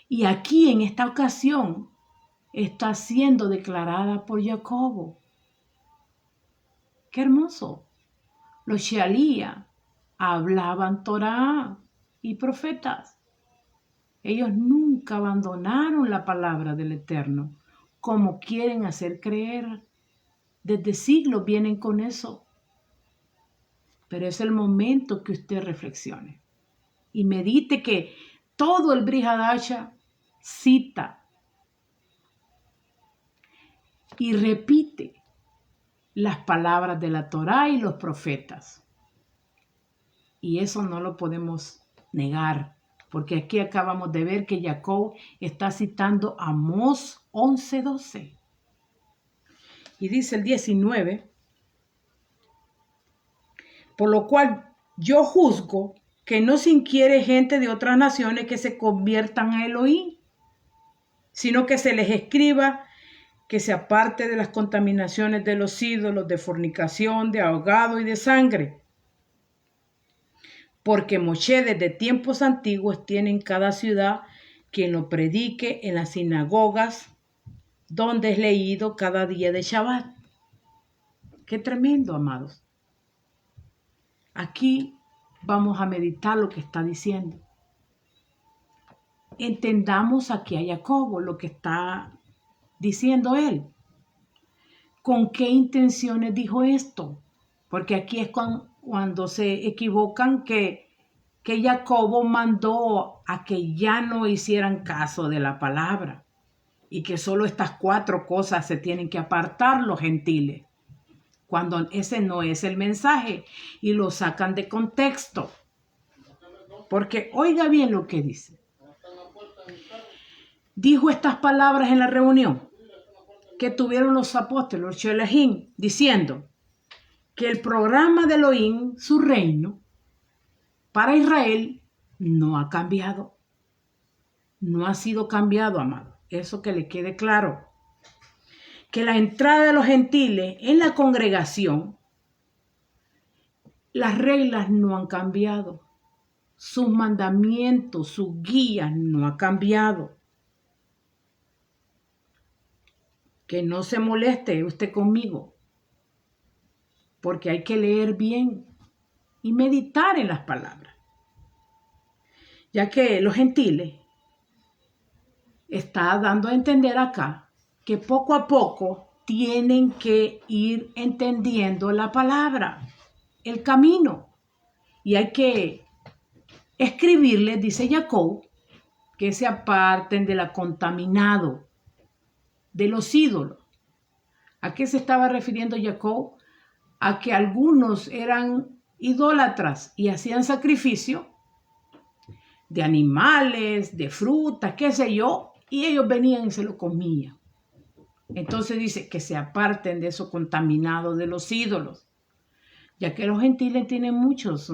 Y aquí en esta ocasión está siendo declarada por Jacobo. ¡Qué hermoso! Los Shealía hablaban Torah y profetas. Ellos nunca abandonaron la palabra del Eterno, como quieren hacer creer. Desde siglos vienen con eso. Pero es el momento que usted reflexione y medite que todo el Brit Hadasha cita y repite las palabras de la Torá y los profetas. Y eso no lo podemos negar, porque aquí acabamos de ver que Jacob está citando Amós 11:12. Y dice el 19, por lo cual yo juzgo que no se inquiere gente de otras naciones que se conviertan a Elohim, sino que se les escriba que se aparte de las contaminaciones de los ídolos, de fornicación, de ahogado y de sangre. Porque Moshe desde tiempos antiguos tiene en cada ciudad quien lo predique en las sinagogas, donde es leído cada día de Shabbat. Qué tremendo, amados. Aquí vamos a meditar lo que está diciendo. Entendamos aquí a Jacobo lo que está diciendo él. ¿con qué intenciones dijo esto? Porque aquí es cuando se equivocan que Jacobo mandó a que ya no hicieran caso de la palabra y que solo estas 4 cosas se tienen que apartar los gentiles, cuando ese no es el mensaje y lo sacan de contexto. Porque oiga bien lo que dice. Dijo estas palabras en la reunión que tuvieron los apóstoles, los Shelajín, diciendo que el programa de Elohim, su reino, para Israel no ha cambiado. No ha sido cambiado, amado. Eso que le quede claro. Que la entrada de los gentiles en la congregación, las reglas no han cambiado. Sus mandamientos, sus guías no han cambiado. Que no se moleste usted conmigo, porque hay que leer bien y meditar en las palabras. Ya que los gentiles está dando a entender acá que poco a poco tienen que ir entendiendo la palabra, el camino. Y hay que escribirles, dice Jacob, que se aparten de la contaminado, de los ídolos. ¿A qué se estaba refiriendo Jacob? A que algunos eran idólatras y hacían sacrificio de animales, de frutas, qué sé yo, y ellos venían y se lo comían. Entonces dice que se aparten de eso contaminado de los ídolos, ya que los gentiles tienen muchos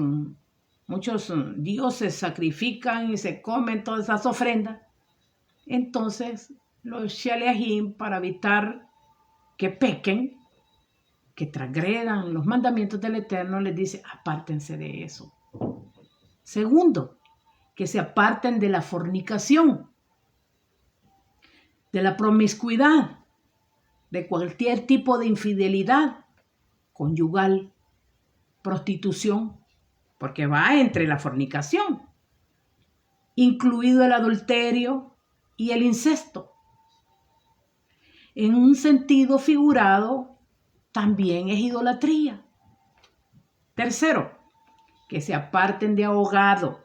dioses, sacrifican y se comen todas esas ofrendas. Entonces los Shaliahim, para evitar que pequen, que transgredan los mandamientos del Eterno, les dice, apártense de eso. Segundo, que se aparten de la fornicación, de la promiscuidad, de cualquier tipo de infidelidad conyugal, prostitución, porque va entre la fornicación, incluido el adulterio y el incesto. En un sentido figurado, también es idolatría. Tercero, que se aparten de ahogado.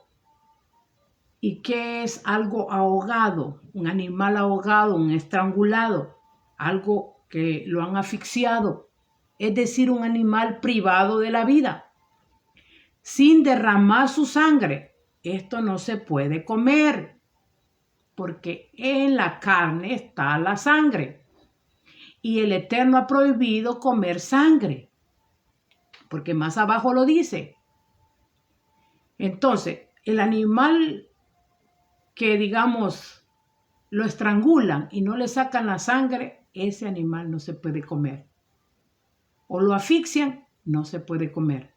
¿Y qué es algo ahogado? Un animal ahogado, un estrangulado, algo que lo han asfixiado, es decir, un animal privado de la vida, sin derramar su sangre. Esto no se puede comer, porque en la carne está la sangre. Y el Eterno ha prohibido comer sangre, porque más abajo lo dice. Entonces, el animal que, digamos, lo estrangulan y no le sacan la sangre, ese animal no se puede comer. O lo asfixian, no se puede comer,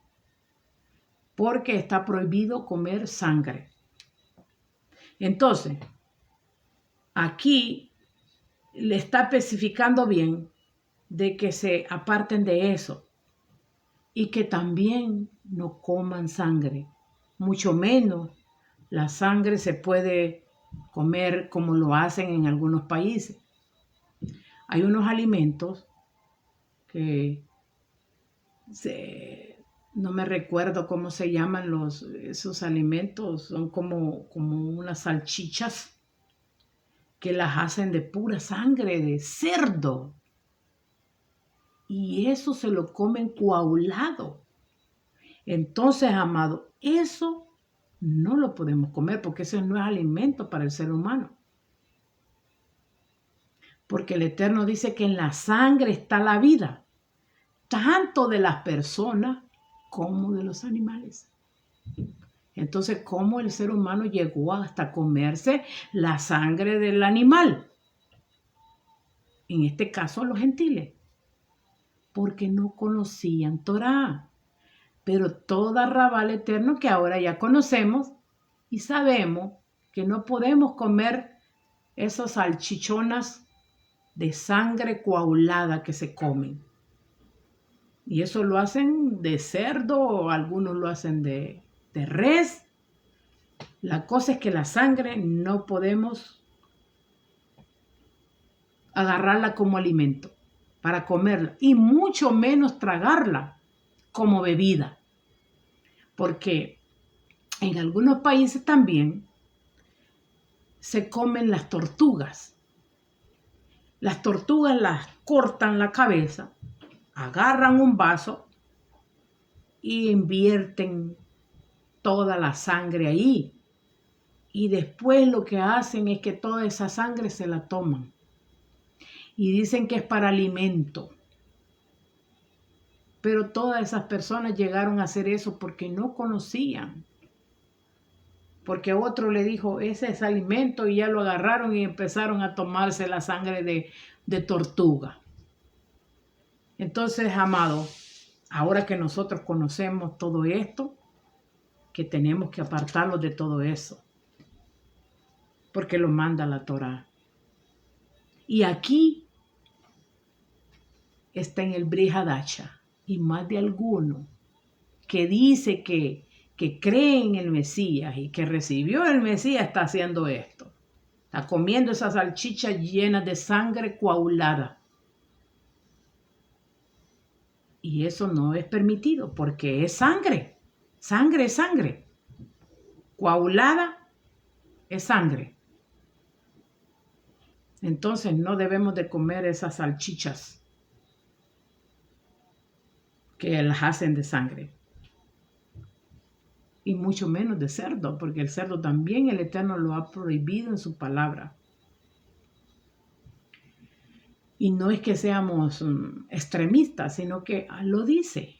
porque está prohibido comer sangre. Entonces, aquí le está especificando bien de que se aparten de eso y que también no coman sangre, mucho menos la sangre se puede comer como lo hacen en algunos países. Hay unos alimentos que no me recuerdo cómo se llaman esos alimentos, son como unas salchichas que las hacen de pura sangre de cerdo. Y eso se lo comen coagulado. Entonces, amado, eso no lo podemos comer porque eso no es alimento para el ser humano. Porque el Eterno dice que en la sangre está la vida, tanto de las personas como de los animales. Entonces, ¿cómo el ser humano llegó hasta comerse la sangre del animal? En este caso, los gentiles. Porque no conocían Torá. Pero todo arrabal eterno que ahora ya conocemos y sabemos que no podemos comer esas salchichonas de sangre coagulada que se comen. Y eso lo hacen de cerdo o algunos lo hacen de res. La cosa es que la sangre no podemos agarrarla como alimento para comerla y mucho menos tragarla como bebida. Porque en algunos países también se comen las tortugas. Las tortugas las cortan la cabeza, agarran un vaso y invierten toda la sangre ahí. Y después lo que hacen es que toda esa sangre se la toman. Y dicen que es para alimento. Pero todas esas personas llegaron a hacer eso porque no conocían. Porque otro le dijo, ese es alimento, y ya lo agarraron y empezaron a tomarse la sangre de tortuga. Entonces, amado, ahora que nosotros conocemos todo esto, que tenemos que apartarlos de todo eso. Porque lo manda la Torá. Y aquí está en el Brit Hadasha, y más de alguno que dice que cree en el Mesías y que recibió el Mesías está haciendo esto. Está comiendo esas salchichas llenas de sangre coagulada. Y eso no es permitido porque es sangre. Sangre es sangre. Coagulada es sangre. Entonces no debemos de comer esas salchichas que las hacen de sangre. Y mucho menos de cerdo, porque el cerdo también el Eterno lo ha prohibido en su palabra. Y no es que seamos extremistas, sino que lo dice.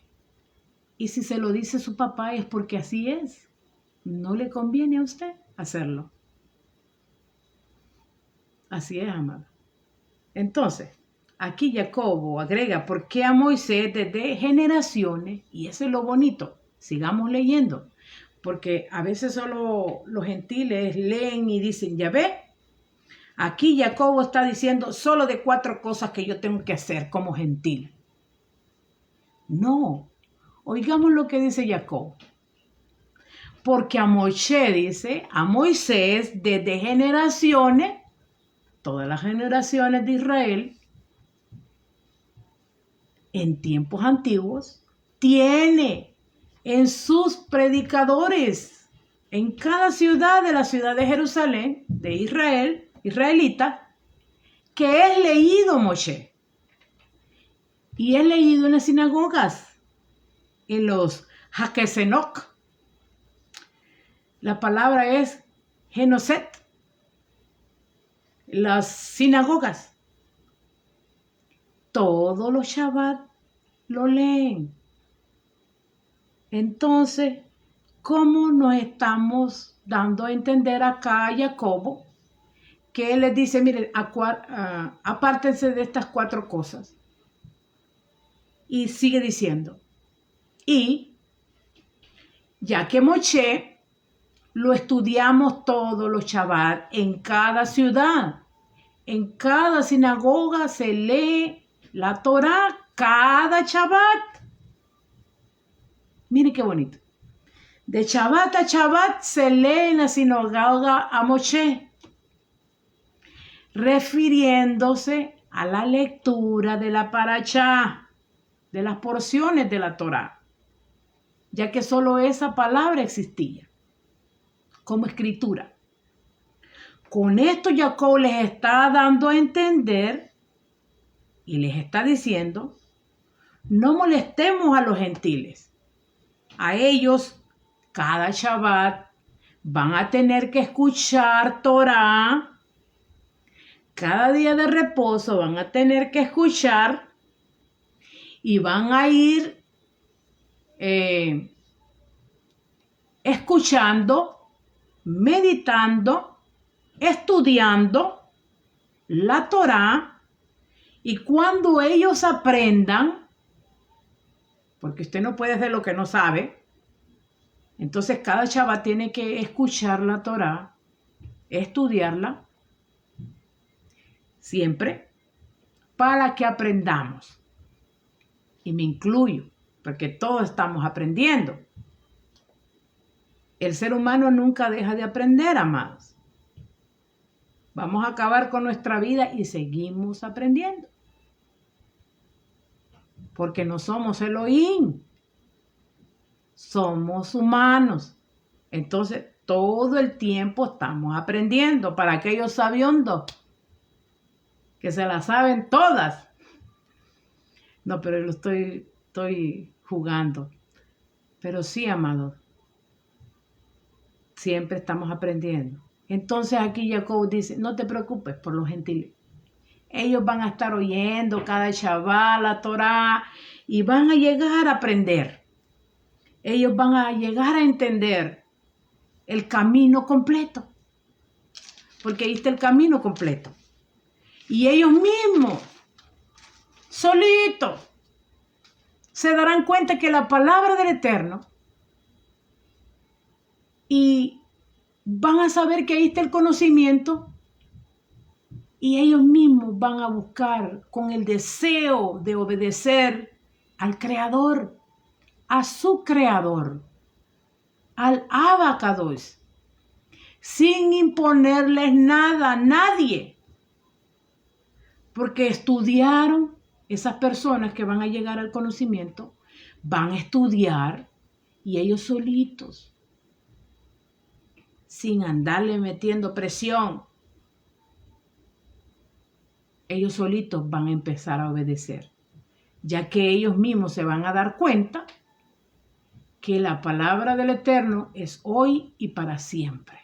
Y si se lo dice su papá es porque así es. No le conviene a usted hacerlo. Así es, amado. Entonces, aquí Jacobo agrega, ¿por qué a Moisés desde generaciones? Y eso es lo bonito. Sigamos leyendo. Porque a veces solo los gentiles leen y dicen, ya ve, aquí Jacobo está diciendo solo de 4 cosas que yo tengo que hacer como gentil. No, oigamos lo que dice Jacobo. Porque a Moisés dice, a Moisés desde generaciones, todas las generaciones de Israel, en tiempos antiguos, tiene en sus predicadores, en cada ciudad de la ciudad de Jerusalén, de Israel, israelita, que es leído Moshe. Y es leído en las sinagogas, en los Hakesenok. La palabra es Genoset. Las sinagogas. Todos los Shabbat lo leen. Entonces, ¿cómo nos estamos dando a entender acá a Jacobo? Que él les dice, miren, apártense de estas 4 cosas. Y sigue diciendo, y ya que Moshe lo estudiamos todos los Shabbat en cada ciudad, en cada sinagoga se lee la Torá cada Shabbat. Miren qué bonito. De Shabbat a Shabbat se lee en la sinagoga a Moshe, refiriéndose a la lectura de la parashá, de las porciones de la Torá, ya que solo esa palabra existía como escritura. Con esto Jacob les está dando a entender y les está diciendo, no molestemos a los gentiles. A ellos, cada Shabbat, van a tener que escuchar Torá. Cada día de reposo van a tener que escuchar y van a ir escuchando, meditando, estudiando la Torá, y cuando ellos aprendan, porque usted no puede hacer lo que no sabe, entonces cada Shabbat tiene que escuchar la Torá, estudiarla, siempre, para que aprendamos. Y me incluyo, porque todos estamos aprendiendo. El ser humano nunca deja de aprender, amados. Vamos a acabar con nuestra vida y seguimos aprendiendo. porque no somos Elohim. Somos humanos. Entonces, todo el tiempo estamos aprendiendo. Para aquellos sabiondos que se la saben todas. No, pero lo estoy jugando. Pero sí, amados, siempre estamos aprendiendo. Entonces aquí Jacob dice, no te preocupes por los gentiles. Ellos van a estar oyendo cada Shabbat, la Torah, y van a llegar a aprender. Ellos van a llegar a entender el camino completo. Porque ahí está el camino completo. Y ellos mismos, solitos, se darán cuenta que la palabra del Eterno, y van a saber que ahí está el conocimiento, y ellos mismos van a buscar con el deseo de obedecer al Creador, a su Creador, al Abacados, sin imponerles nada a nadie. Porque estudiaron, esas personas que van a llegar al conocimiento, van a estudiar y ellos solitos, sin andarle metiendo presión, ellos solitos van a empezar a obedecer, ya que ellos mismos se van a dar cuenta que la palabra del Eterno es hoy y para siempre.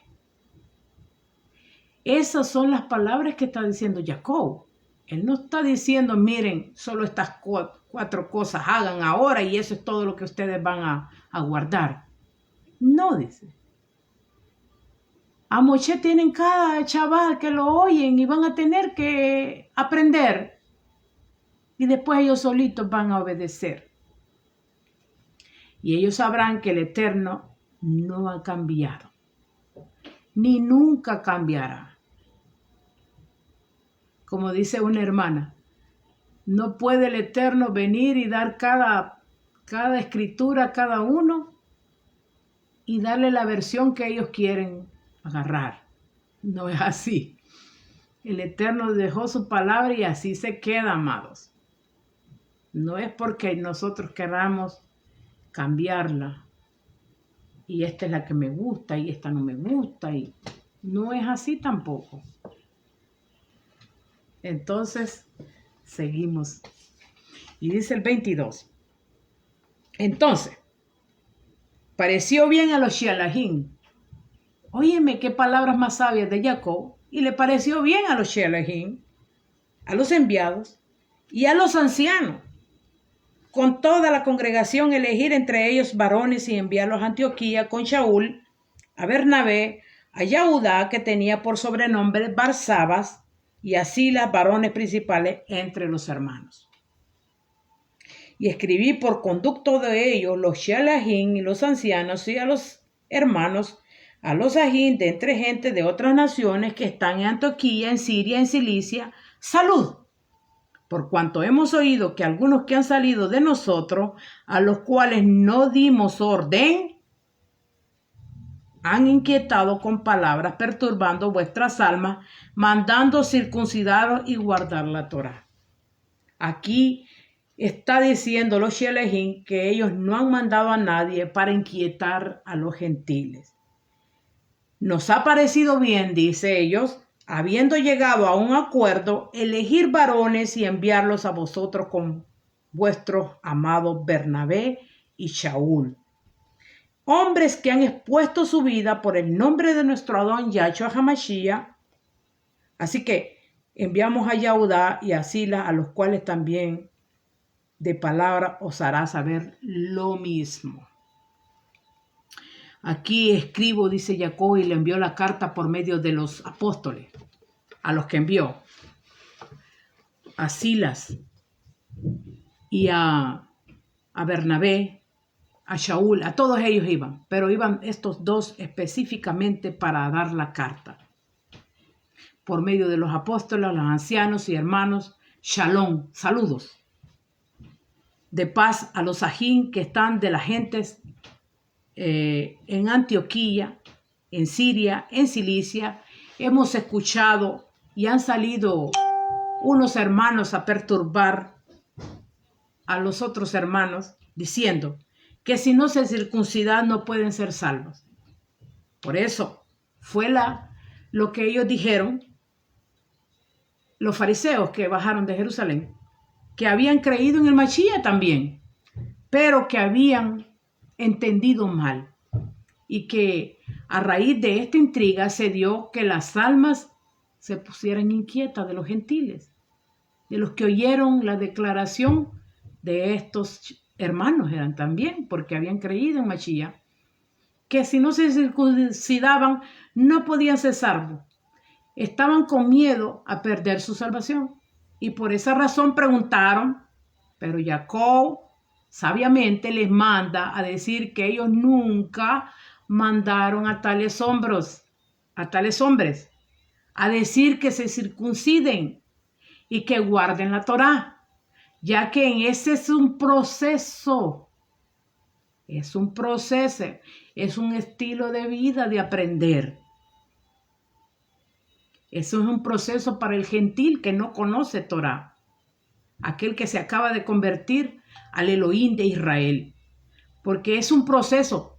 Esas son las palabras que está diciendo Jacob. Él no está diciendo, miren, solo estas 4 cosas hagan ahora y eso es todo lo que ustedes van a guardar. No, dice. A Moshe tienen cada chaval que lo oyen y van a tener que aprender. Y después ellos solitos van a obedecer. Y ellos sabrán que el Eterno no ha cambiado. Ni nunca cambiará. Como dice una hermana, no puede el Eterno venir y dar cada escritura a cada uno y darle la versión que ellos quieren agarrar. No es así. El Eterno dejó su palabra y así se queda, amados. No es porque nosotros queramos cambiarla. Y esta es la que me gusta y esta no me gusta. Y no es así tampoco. Entonces, seguimos. Y dice el 22. Entonces, pareció bien a los Shealahim. Óyeme qué palabras más sabias de Jacob. Y le pareció bien a los Shealahim, a los enviados y a los ancianos, con toda la congregación elegir entre ellos varones y enviarlos a Antioquía con Shaul, a Bernabé, a Yahudá, que tenía por sobrenombre Barsabas, y así las varones principales entre los hermanos. Y escribí por conducto de ellos los Shealahim y los ancianos y a los hermanos, a los ajín de entre gente de otras naciones que están en Antioquía, en Siria, en Cilicia, salud. Por cuanto hemos oído que algunos que han salido de nosotros, a los cuales no dimos orden, han inquietado con palabras, perturbando vuestras almas, mandando circuncidaros y guardar la Torá. Aquí está diciendo los Shealahim que ellos no han mandado a nadie para inquietar a los gentiles. Nos ha parecido bien, dice ellos, habiendo llegado a un acuerdo, elegir varones y enviarlos a vosotros con vuestros amados Bernabé y Shaul. Hombres que han expuesto su vida por el nombre de nuestro Adón Yahshua HaMashiach. Así que enviamos a Yahudá y a Sila, a los cuales también de palabra os hará saber lo mismo. Aquí escribo, dice Jacob, y le envió la carta por medio de los apóstoles, a los que envió, a Silas y a Bernabé, a Shaul, a todos ellos iban, pero iban estos dos específicamente para dar la carta. Por medio de los apóstoles, los ancianos y hermanos, Shalom, saludos. De paz a los ajín que están de las gentes en Antioquía, en Siria, en Cilicia. Hemos escuchado y han salido unos hermanos a perturbar a los otros hermanos diciendo que si no se circuncidan no pueden ser salvos. Por eso fue lo que ellos dijeron, los fariseos que bajaron de Jerusalén, que habían creído en el Mashiach también, pero que habían entendido mal y que a raíz de esta intriga se dio que las almas se pusieran inquietas de los gentiles, de los que oyeron la declaración de estos hermanos eran también, porque habían creído en Mashiach, que si no se circuncidaban no podían ser salvos. Estaban con miedo a perder su salvación y por esa razón preguntaron, pero Jacob sabiamente les manda a decir que ellos nunca mandaron a tales hombres a decir que se circunciden y que guarden la Torá, ya que en ese es un proceso, es un estilo de vida de aprender. Eso es un proceso para el gentil que no conoce Torá, aquel que se acaba de convertir al Elohim de Israel, porque es un proceso,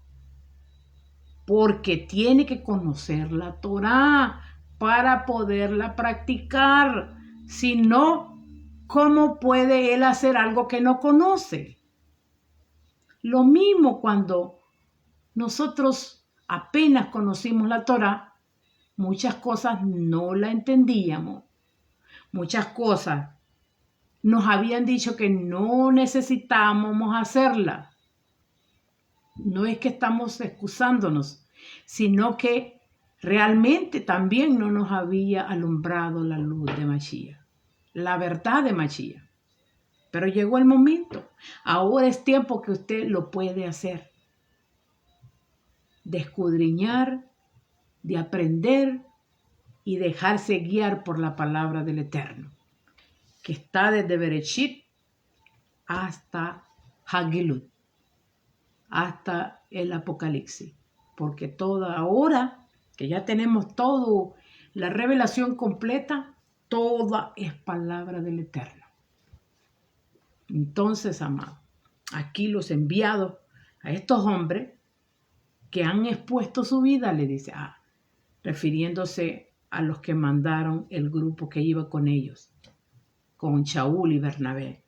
porque tiene que conocer la Torá para poderla practicar. Si no, ¿cómo puede él hacer algo que no conoce? Lo mismo cuando nosotros apenas conocimos la Torá, muchas cosas no la entendíamos, muchas cosas nos habían dicho que no necesitábamos hacerla. No es que estamos excusándonos, sino que realmente también no nos había alumbrado la luz de Mashiach, la verdad de Mashiach. Pero llegó el momento. Ahora es tiempo que usted lo puede hacer. De escudriñar, de aprender y dejarse guiar por la palabra del Eterno, que está desde Bereshit hasta Hagilut, hasta el Apocalipsis. Porque toda ahora que ya tenemos toda la revelación completa, toda es palabra del Eterno. Entonces, amado, aquí los enviados a estos hombres que han expuesto su vida, le dice, refiriéndose a los que mandaron el grupo que iba con ellos, con Shaul y Bernabé.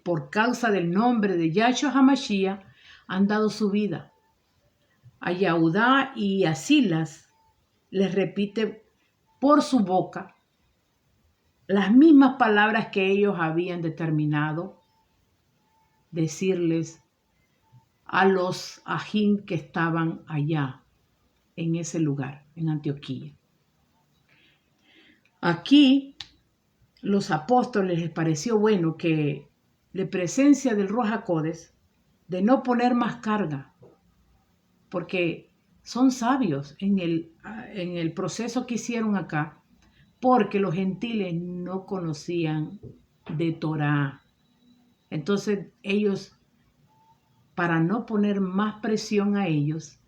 Por causa del nombre de Yahshua HaMashiach han dado su vida. A Yahudá y a Silas les repite por su boca las mismas palabras que ellos habían determinado decirles a los ajín que estaban allá en ese lugar, en Antioquía. Aquí los apóstoles les pareció bueno que la presencia del Ruach HaKodesh, de no poner más carga, porque son sabios en el proceso que hicieron acá, porque los gentiles no conocían de Torá. Entonces ellos, para no poner más presión a ellos,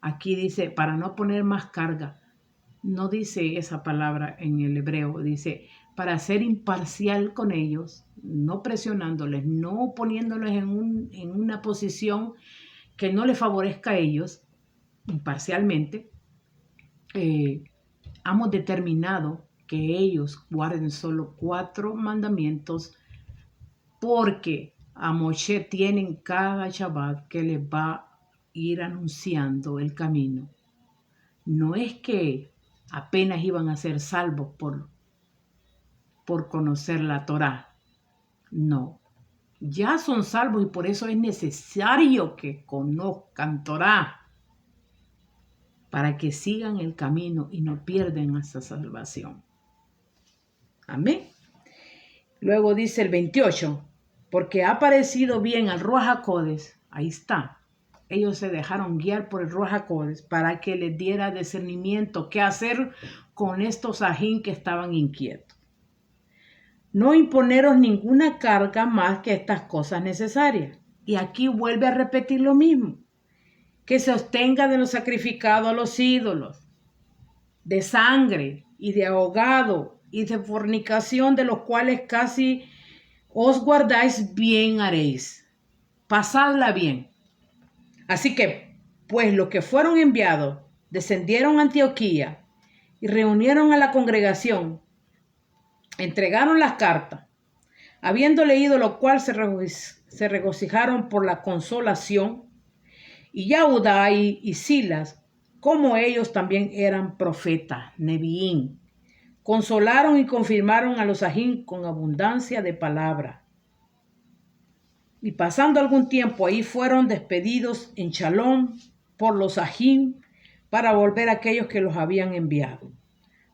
aquí dice, para no poner más carga, no dice esa palabra en el hebreo, dice, para ser imparcial con ellos, no presionándoles, no poniéndoles en una posición que no les favorezca a ellos, imparcialmente, hemos determinado que ellos guarden solo 4 mandamientos, porque a Moshe tienen cada Shabbat que les va a ir anunciando el camino. No es que apenas iban a ser salvos por conocer la Torá. No, ya son salvos y por eso es necesario que conozcan Torá para que sigan el camino y no pierdan esa salvación. Amén. Luego dice el 28, porque ha parecido bien al Ruach HaKodesh, ahí está. Ellos se dejaron guiar por el Ruach HaKodesh para que les diera discernimiento qué hacer con estos ajín que estaban inquietos. No imponeros ninguna carga más que estas cosas necesarias. Y aquí vuelve a repetir lo mismo. Que se abstenga de lo sacrificado a los ídolos, de sangre y de ahogado y de fornicación, de los cuales casi os guardáis, bien haréis. Pasadla bien. Así que, pues los que fueron enviados descendieron a Antioquía y reunieron a la congregación, entregaron las cartas. Habiendo leído lo cual se regocijaron por la consolación, y Judá y Silas, como ellos también eran profetas, Neviín, consolaron y confirmaron a los ajín con abundancia de palabra. Y pasando algún tiempo ahí fueron despedidos en Shalom por los ajín para volver a aquellos que los habían enviado.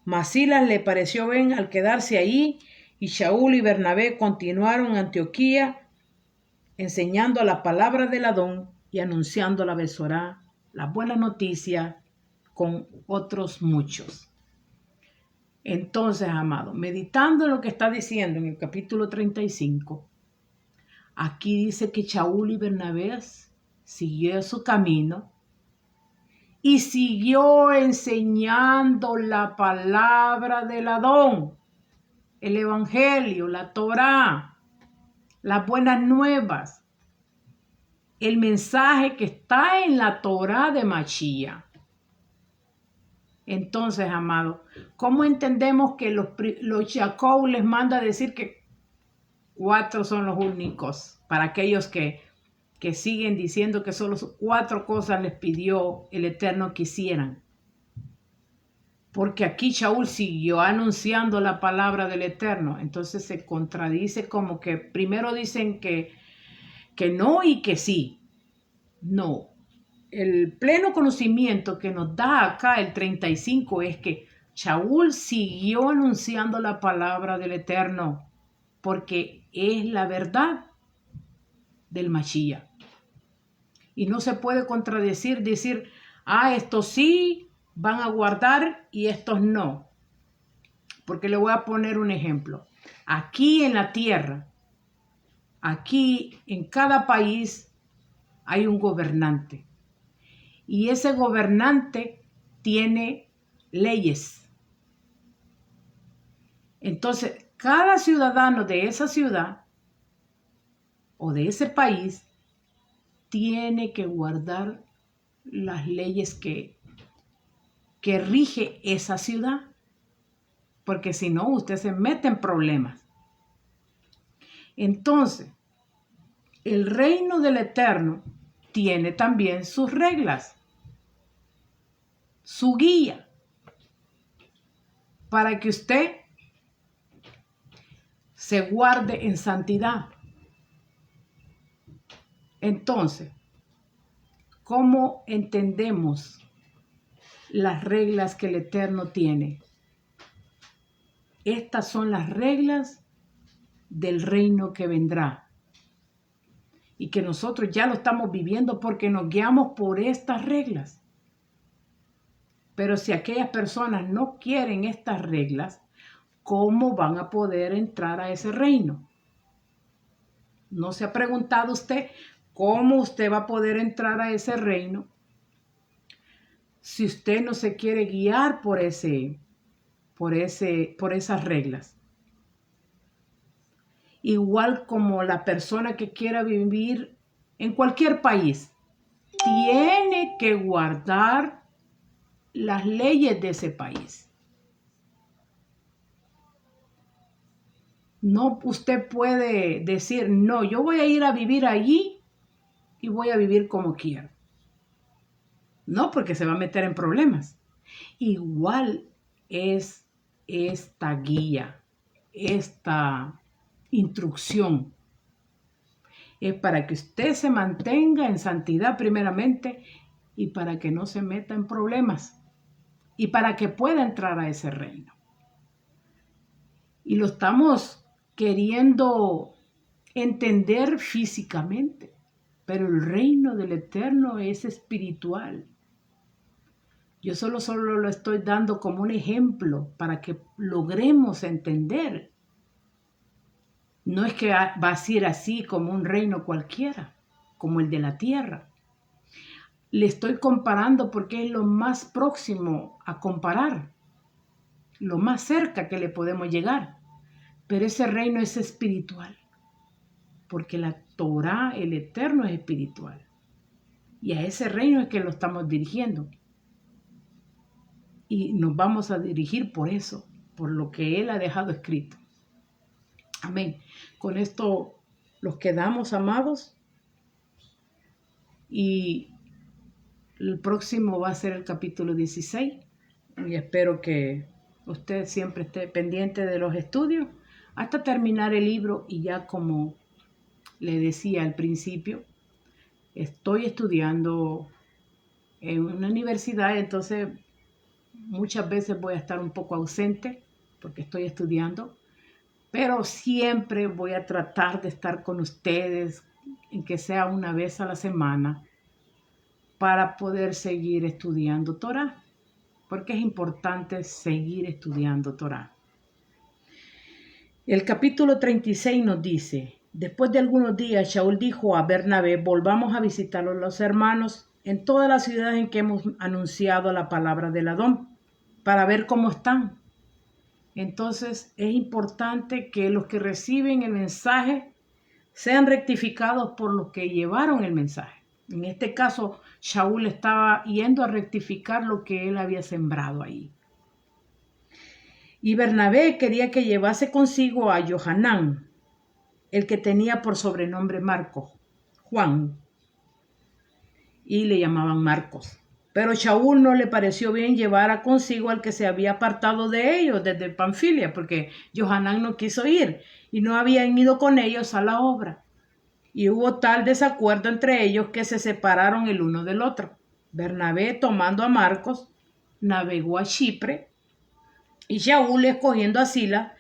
Mas Silas le pareció bien al quedarse ahí, y Shaul y Bernabé continuaron en Antioquía enseñando la palabra del Adón y anunciando la Besorá, la buena noticia, con otros muchos. Entonces, amado, meditando en lo que está diciendo en el capítulo 35, aquí dice que Shaul y Bernabé siguió su camino y siguió enseñando la palabra del Adón, el Evangelio, la Torá, las buenas nuevas, el mensaje que está en la Torá de Mashiach. Entonces, amado, ¿cómo entendemos que los Jacob les manda a decir que 4 son los únicos? Para aquellos que siguen diciendo que solo 4 cosas les pidió el Eterno que hicieran. Porque aquí Shaul siguió anunciando la palabra del Eterno. Entonces se contradice, como que primero dicen que no y que sí. No. El pleno conocimiento que nos da acá el 35 es que Shaul siguió anunciando la palabra del Eterno porque es la verdad del Mashiach. Y no se puede contradecir, decir, estos sí van a guardar y estos no. Porque le voy a poner un ejemplo. Aquí en la tierra, aquí en cada país hay un gobernante. Y ese gobernante tiene leyes. Entonces, cada ciudadano de esa ciudad o de ese país tiene que guardar las leyes que rige esa ciudad. Porque si no, usted se mete en problemas. Entonces, el reino del Eterno tiene también sus reglas, su guía, para que usted se guarde en santidad. Entonces, ¿cómo entendemos las reglas que el Eterno tiene? Estas son las reglas del reino que vendrá. Y que nosotros ya lo estamos viviendo porque nos guiamos por estas reglas. Pero si aquellas personas no quieren estas reglas, ¿cómo van a poder entrar a ese reino? ¿No se ha preguntado usted cómo usted va a poder entrar a ese reino si usted no se quiere guiar por esas reglas? Igual como la persona que quiera vivir en cualquier país, tiene que guardar las leyes de ese país. No, usted puede decir, no, yo voy a ir a vivir allí y voy a vivir como quiero. No, porque se va a meter en problemas. Igual es esta guía, esta instrucción. Es para que usted se mantenga en santidad primeramente y para que no se meta en problemas y para que pueda entrar a ese reino. Y lo estamos queriendo entender físicamente, pero el reino del Eterno es espiritual. Yo solo lo estoy dando como un ejemplo para que logremos entender. No es que va a ser así como un reino cualquiera, como el de la tierra. Le estoy comparando porque es lo más próximo a comparar, lo más cerca que le podemos llegar. Pero ese reino es espiritual. porque la Torá, el Eterno, es espiritual. Y a ese reino es que lo estamos dirigiendo. Y nos vamos a dirigir por eso, por lo que Él ha dejado escrito. Amén. Con esto los quedamos, amados. Y el próximo va a ser el capítulo 16. Y espero que usted siempre esté pendiente de los estudios hasta terminar el libro. Y ya como le decía al principio, estoy estudiando en una universidad, entonces muchas veces voy a estar un poco ausente porque estoy estudiando, pero siempre voy a tratar de estar con ustedes, en que sea una vez a la semana, para poder seguir estudiando Torá, porque es importante seguir estudiando Torá. El capítulo 36 nos dice: después de algunos días, Shaul dijo a Bernabé: volvamos a visitar a los hermanos en todas las ciudades en que hemos anunciado la palabra del Adón, para ver cómo están. Entonces es importante que los que reciben el mensaje sean rectificados por los que llevaron el mensaje. En este caso, Shaul estaba yendo a rectificar lo que él había sembrado ahí. Y Bernabé quería que llevase consigo a Johanán, el que tenía por sobrenombre Marcos, Juan, y le llamaban Marcos. Pero Shaul no le pareció bien llevar consigo al que se había apartado de ellos desde Panfilia, porque Johanán no quiso ir y no habían ido con ellos a la obra. Y hubo tal desacuerdo entre ellos que se separaron el uno del otro. Bernabé, tomando a Marcos, navegó a Chipre, y Shaul, escogiendo a Silas,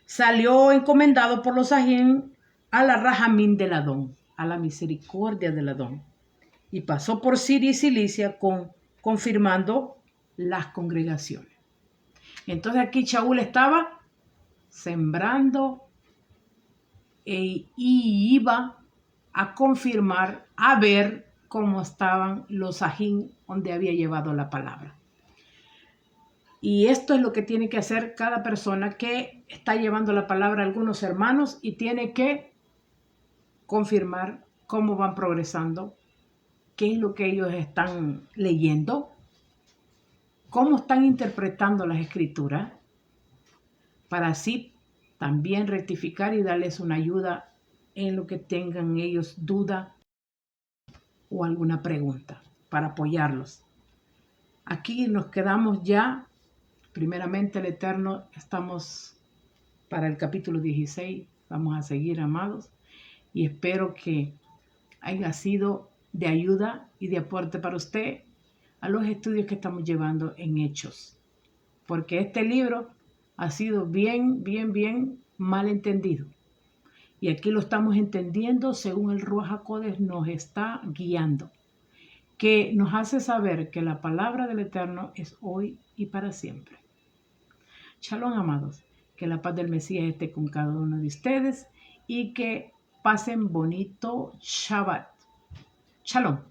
salió encomendado por los sajín a la Rajamín del Adón, a la misericordia del Adón, y pasó por Siria y Cilicia confirmando las congregaciones. Entonces aquí Shaul estaba sembrando y iba a confirmar, a ver cómo estaban los sajín donde había llevado la palabra. Y esto es lo que tiene que hacer cada persona que está llevando la palabra a algunos hermanos, y tiene que confirmar cómo van progresando, qué es lo que ellos están leyendo, cómo están interpretando las escrituras, para así también rectificar y darles una ayuda en lo que tengan ellos duda o alguna pregunta, para apoyarlos. Aquí nos quedamos ya. Primeramente, el Eterno, estamos para el capítulo 16. Vamos a seguir, amados, y espero que haya sido de ayuda y de aporte para usted a los estudios que estamos llevando en Hechos, porque este libro ha sido bien mal entendido, y aquí lo estamos entendiendo según el Ruach HaKodesh nos está guiando, que nos hace saber que la palabra del Eterno es hoy y para siempre. Shalom, amados, que la paz del Mesías esté con cada uno de ustedes y que pasen bonito Shabbat. Shalom.